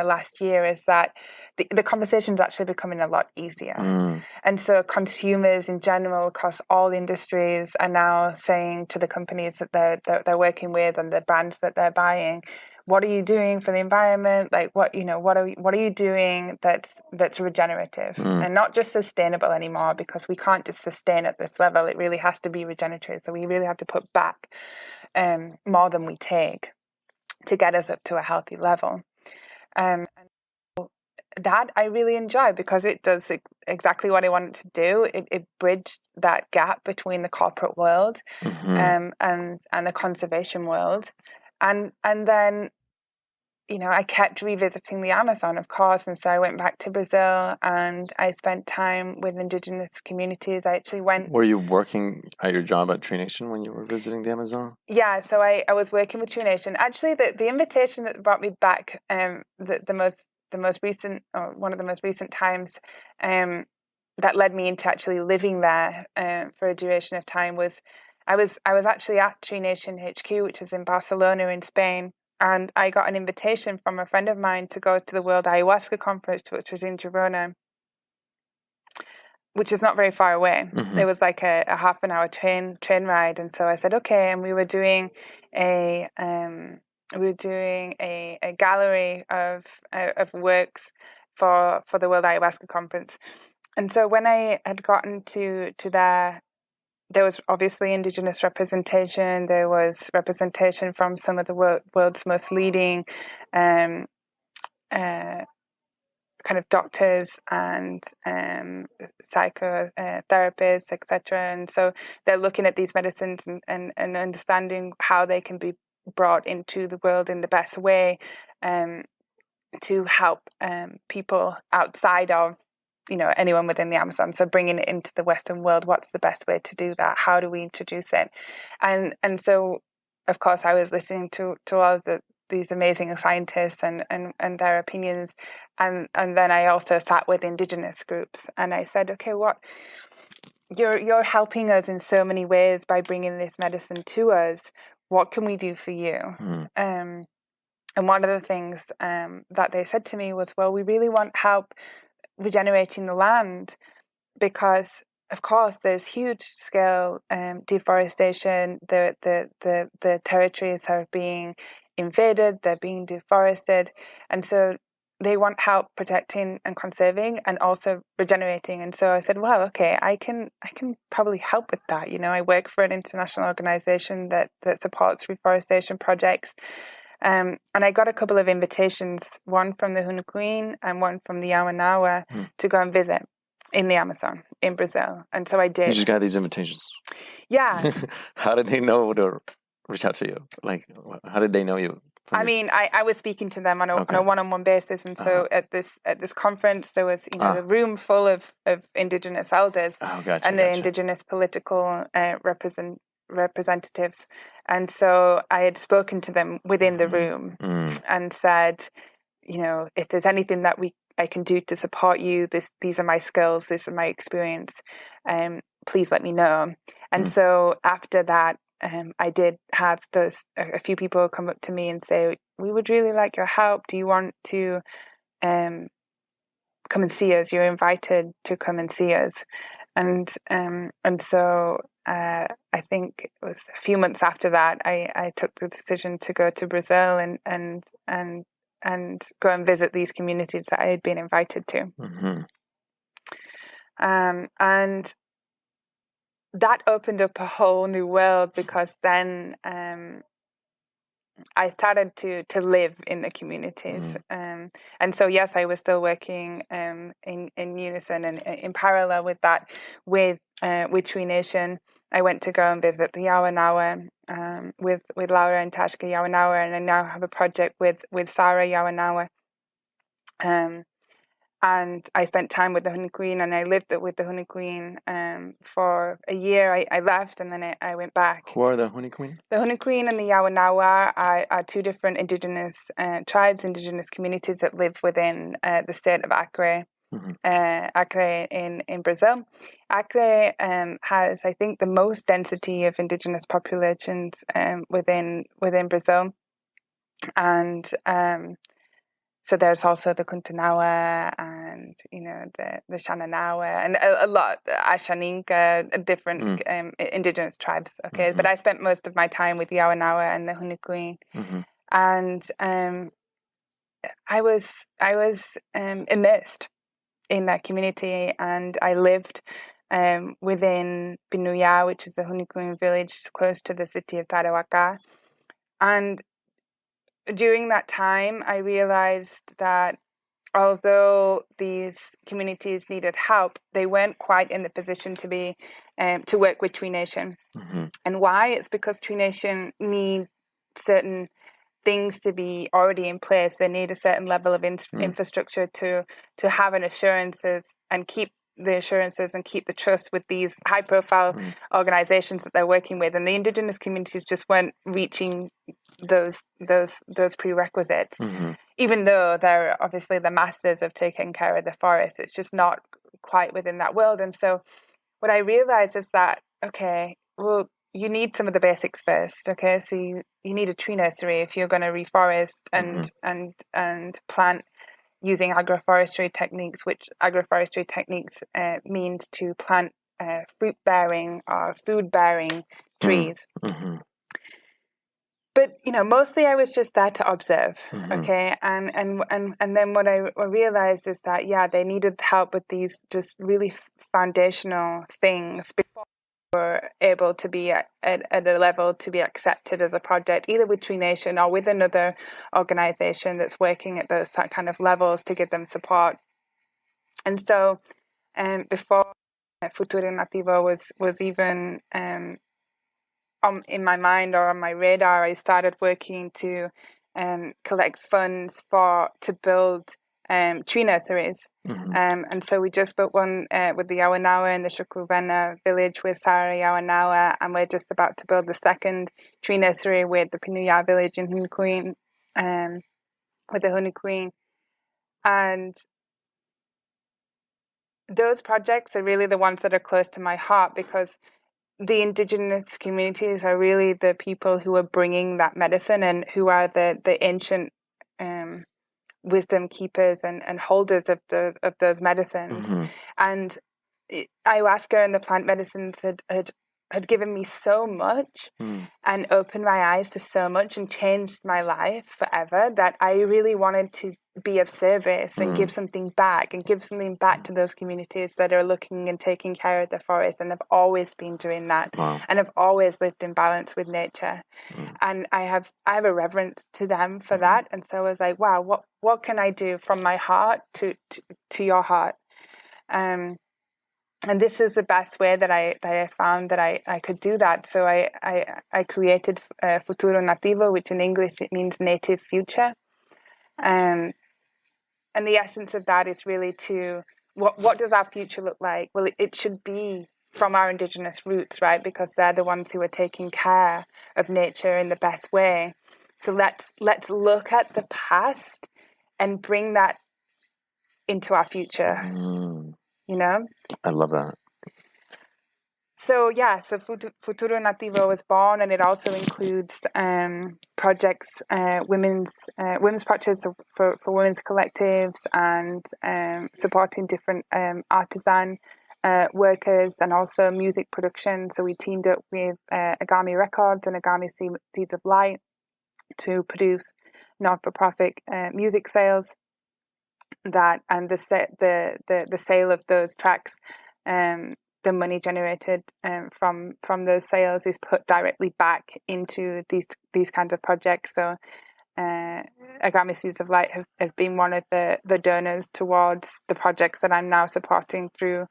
last year, is that the conversation's actually becoming a lot easier. And so consumers in general across all industries are now saying to the companies that they're working with and the brands that they're buying, what are you doing for the environment? Like, what are you doing that's regenerative and not just sustainable anymore? Because we can't just sustain at this level. It really has to be regenerative. So we really have to put back more than we take to get us up to a healthy level. And that I really enjoy, because it does exactly what I want it to do. It bridged that gap between the corporate world and the conservation world. And then, I kept revisiting the Amazon, of course, and so I went back to Brazil and I spent time with indigenous communities. I actually went... Were you working at your job at Tree Nation when you were visiting the Amazon? Yeah, so I was working with Tree Nation. Actually, the invitation that brought me back, the most recent, or one of the most recent times, that led me into actually living there for a duration of time, was I was actually at Tree Nation HQ, which is in Barcelona in Spain. And I got an invitation from a friend of mine to go to the World Ayahuasca Conference, which was in Girona, which is not very far away. It was like a half an hour train ride. And so I said, okay. And we were doing a gallery of works for the World Ayahuasca Conference. And so when I had gotten to there was obviously Indigenous representation. There was representation from some of the world's most leading kind of doctors and psychotherapists, etc. And so they're looking at these medicines and understanding how they can be brought into the world in the best way to help people outside of anyone within the Amazon. So bringing it into the Western world, what's the best way to do that? How do we introduce it? And so, of course, I was listening to all of these amazing scientists and their opinions. And then I also sat with Indigenous groups and I said, okay, what you're helping us in so many ways by bringing this medicine to us. What can we do for you? And one of the things that they said to me was, well, we really want help regenerating the land, because of course there's huge scale deforestation. The territories are being invaded, they're being deforested, and so they want help protecting and conserving and also regenerating. And so I said, well, okay, I can probably help with that. I work for an international organization that supports reforestation projects. And I got a couple of invitations, one from the Hunuqueen and one from the Yawanawa, to go and visit in the Amazon in Brazil. And so I did. You just got these invitations? Yeah. How did they know to reach out to you? Like, how did they know you? I mean, I was speaking to them on a one-on-one basis, and so at this conference there was a room full of Indigenous elders and the Indigenous political representatives, and so I had spoken to them within the room and said, if there's anything that I can do to support you, these are my skills, this is my experience, please let me know. And so after that, I did have a few people come up to me and say, we would really like your help. Do you want to come and see us? You're invited to come and see us. And so I think it was a few months after that, I took the decision to go to Brazil and go and visit these communities that I had been invited to. Mm-hmm. And that opened up a whole new world, because then I started to live in the communities. And so, yes, I was still working in unison and in parallel with that, with Tree Nation. I went to go and visit the Yawanawa with Laura and Tashka Yawanawa, and I now have a project with Sarah Yawanawa. And I spent time with the Honey Queen, and I lived with the Honey Queen for a year. I left, and then I went back. Who are the Honey Queen? The Honey Queen and the Yawanawa are two different indigenous tribes, indigenous communities that live within the state of Acre. Mm-hmm. Acre in Brazil. Acre has, I think, the most density of indigenous populations within Brazil, and so there's also the Kuntanawa and the Shananawa and a lot Ashaninka, different indigenous tribes. Okay, but I spent most of my time with the Yawanawa and the Honey Queen, and I was immersed in that community, and I lived within Pinuya, which is the Honey Queen village close to the city of Tarauacá. And during that time, I realized that although these communities needed help, they weren't quite in the position to be to work with Tree Nation. And why? It's because Tree Nation need certain things to be already in place. They need a certain level of infrastructure to have an assurances and keep the assurances and keep the trust with these high profile organizations that they're working with. And the indigenous communities just weren't reaching those prerequisites. Even though they're obviously the masters of taking care of the forest, it's just not quite within that world. And so what I realized is that, okay, well, you need some of the basics first. Okay, so you need a tree nursery if you're going to reforest and plant using agroforestry techniques, which agroforestry techniques means to plant fruit-bearing or food-bearing trees. But mostly I was just there to observe. Okay, and then what I realized is that they needed help with these just really foundational things before were able to be at a level to be accepted as a project, either with Tree Nation or with another organization that's working at those kind of levels to give them support. And so before Futuro Nativo was even in my mind or on my radar, I started working to collect funds to build tree nurseries. And so we just built one with the Yawanawa in the Shukuvena village with Sarah Yawanawa, and we're just about to build the second tree nursery with the Pinuya village in Honey Queen, with the Honey Queen. And those projects are really the ones that are close to my heart, because the indigenous communities are really the people who are bringing that medicine and who are the ancient wisdom keepers and holders of those medicines. And ayahuasca and the plant medicines had given me so much and opened my eyes to so much and changed my life forever, that I really wanted to be of service and give something back to those communities that are looking and taking care of the forest and have always been doing that. And have always lived in balance with nature. And I have a reverence to them for that. And so I was like, wow, what can I do from my heart to your heart? And this is the best way that I found that I could do that. So I created Futuro Nativo, which in English it means native future. And the essence of that is really to, what does our future look like? Well, it should be from our indigenous roots, right? Because they're the ones who are taking care of nature in the best way. So let's look at the past and bring that into our future. I love that. So Futuro Nativo was born, and it also includes projects, women's projects for women's collectives, and supporting different artisan workers and also music production. So we teamed up with Agami Records and Agami Seeds of Light to produce not-for-profit music sales. That and the sale of those tracks, the money generated from those sales is put directly back into these kinds of projects. So Agami Seeds of Light have been one of the donors towards the projects that I'm now supporting through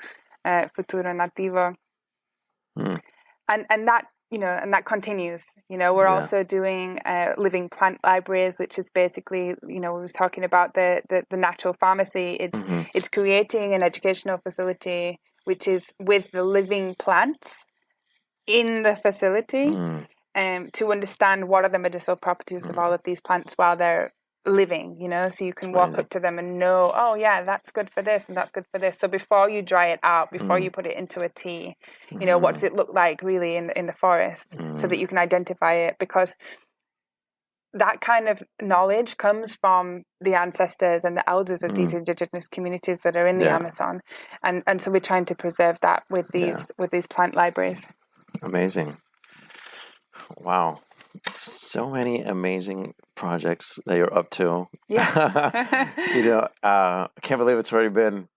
Futuro Nativo. And that, and that continues. We're also doing living plant libraries, which is basically, we were talking about the natural pharmacy. It's creating an educational facility which is with the living plants in the facility, to understand what are the medicinal properties of all of these plants while they're living, so you can walk up to them and know, oh yeah, that's good for this and that's good for this. So before you dry it out, before you put it into a tea, what does it look like really in the forest, so that you can identify it, because that kind of knowledge comes from the ancestors and the elders of these indigenous communities that are in the Amazon, and so we're trying to preserve that with these plant libraries. Amazing. Wow. So many amazing projects that you're up to. I can't believe it's already been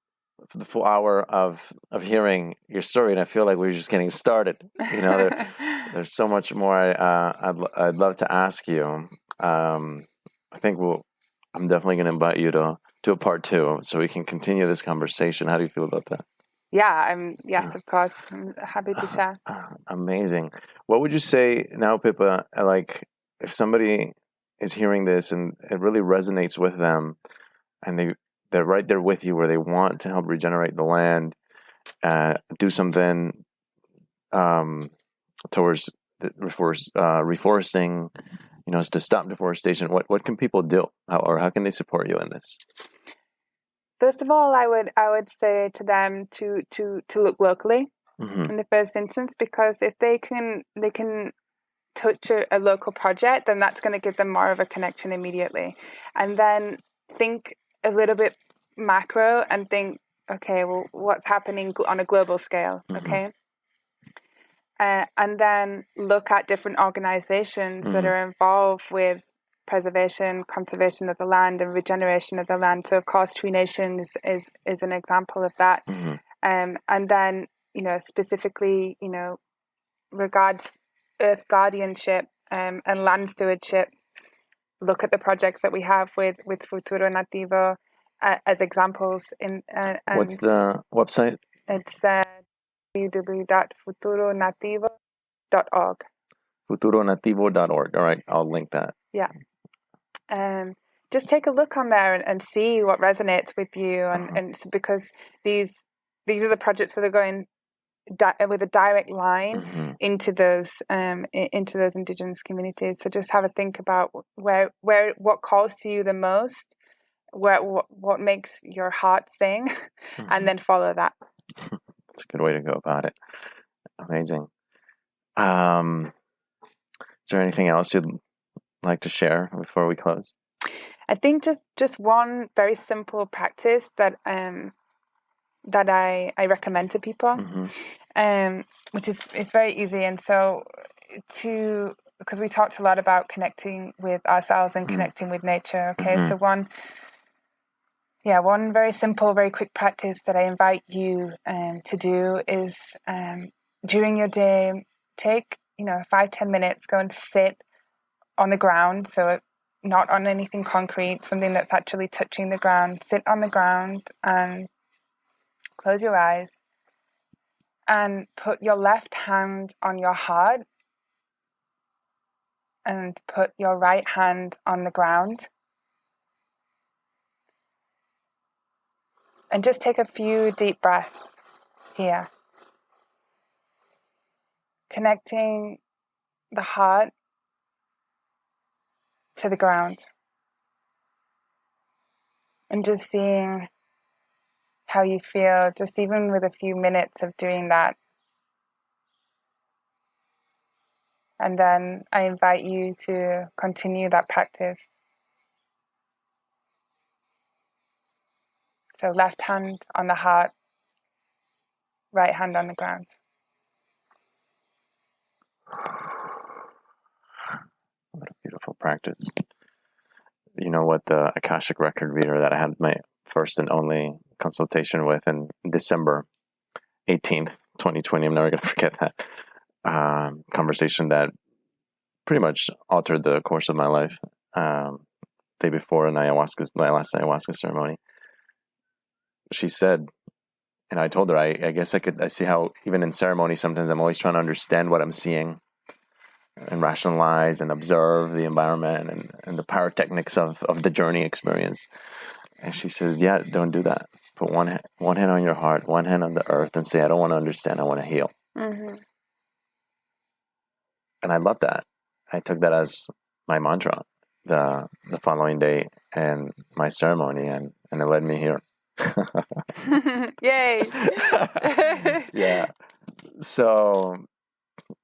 the full hour of hearing your story, and I feel like we're just getting started. There's so much more I'd love to ask you. I think I'm definitely going to invite you to a part 2 so we can continue this conversation. How do you feel about that? Yeah, yes, of course. I'm happy to share. Amazing. What would you say now, Pippa, like if somebody is hearing this and it really resonates with them, and they're right there with you where they want to help regenerate the land, do something towards reforesting, to stop deforestation, what can people do, how can they support you in this? First of all, I would say to them to look locally in the first instance, because if they can touch a local project, then that's going to give them more of a connection immediately. And then think a little bit macro and think, okay, well, what's happening on a global scale, okay? And then look at different organizations that are involved with preservation, conservation of the land, and regeneration of the land. So, of course, Tree Nations is an example of that. And then, specifically, regards earth guardianship and land stewardship, look at the projects that we have with Futuro Nativo as examples. What's the website? It's www.futuronativo.org. Futuronativo.org. All right, I'll link that. Yeah. Just take a look on there and see what resonates with you, and because these are the projects that are going with a direct line into those indigenous communities. So just have a think about what calls to you the most, what makes your heart sing, and then follow that. That's a good way to go about it. Amazing. Is there anything else you'd like to share before we close? I think just one very simple practice that I recommend to people, which is it's very easy. And so because we talked a lot about connecting with ourselves and connecting with nature. Okay, so one very simple, very quick practice that I invite you to do is during your day, take 5-10 minutes, go and sit on the ground. So not on anything concrete, something that's actually touching the ground. Sit on the ground and close your eyes and put your left hand on your heart and put your right hand on the ground. And just take a few deep breaths here. Connecting the heart to the ground. And just seeing how you feel, just even with a few minutes of doing that. And then I invite you to continue that practice. So left hand on the heart, right hand on the ground. What a beautiful practice. You know what, the Akashic record reader that I had my first and only consultation with in December 18th, 2020, I'm never going to forget that conversation that pretty much altered the course of my life. Day before my last ayahuasca ceremony, she said, and I told her, I guess I see how even in ceremony sometimes I'm always trying to understand what I'm seeing and rationalize and observe the environment and the pyrotechnics of the journey experience. And she says, yeah, don't do that. Put one hand on your heart, one hand on the earth, and say, I don't want to understand, I want to heal. Mm-hmm. And I love that. I took that as my mantra the following day and my ceremony, and it led me here. Yay! Yeah. So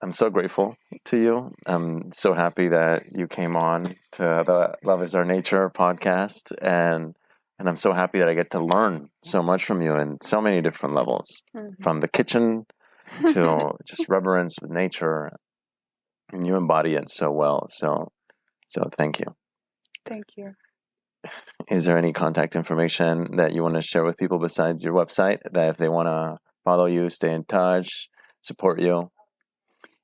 I'm so grateful to you. I'm so happy that you came on to the Love is Our Nature podcast, and I'm so happy that I get to learn so much from you in so many different levels, from the kitchen to just reverence with nature, and you embody it so well. So thank you. Thank you. Is there any contact information that you want to share with people besides your website, that if they want to follow you, stay in touch, support you?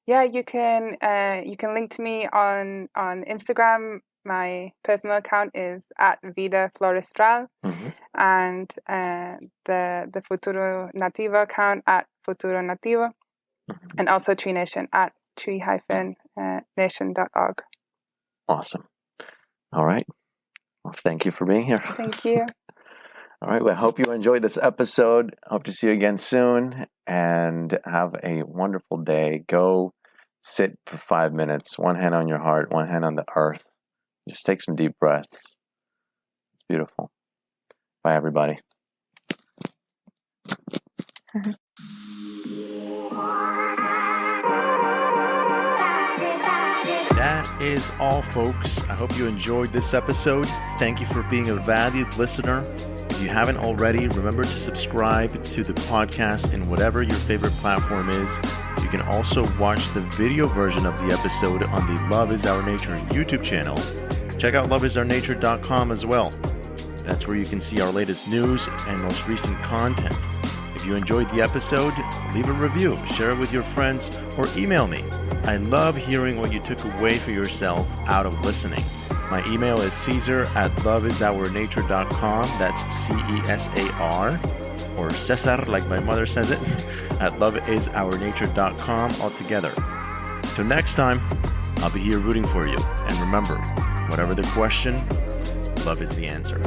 Yeah, you can link to me on Instagram. My personal account is @VidaFlorestral, and the Futuro Nativo account @Futuro Nativo, and also Tree Nation @tree-nation.org. Awesome. All right. Well, thank you for being here. Thank you. All right. Well, I hope you enjoyed this episode. Hope to see you again soon, and have a wonderful day. Go sit for 5 minutes, one hand on your heart, one hand on the earth. Just take some deep breaths. It's beautiful. Bye, everybody. That is all, folks. I hope you enjoyed this episode. Thank you for being a valued listener. If you haven't already, remember to subscribe to the podcast in whatever your favorite platform is. You can also watch the video version of the episode on the Love is Our Nature YouTube channel. Check out loveisOurNature.com as well. That's where you can see our latest news and most recent content. If you enjoyed the episode, leave a review, share it with your friends, or email me. I love hearing what you took away for yourself out of listening. My email is Cesar@loveIsOurNature.com. That's CESAR, or Cesar, like my mother says it, at loveIsOurNature.com altogether. Till next time, I'll be here rooting for you. And remember, whatever the question, love is the answer.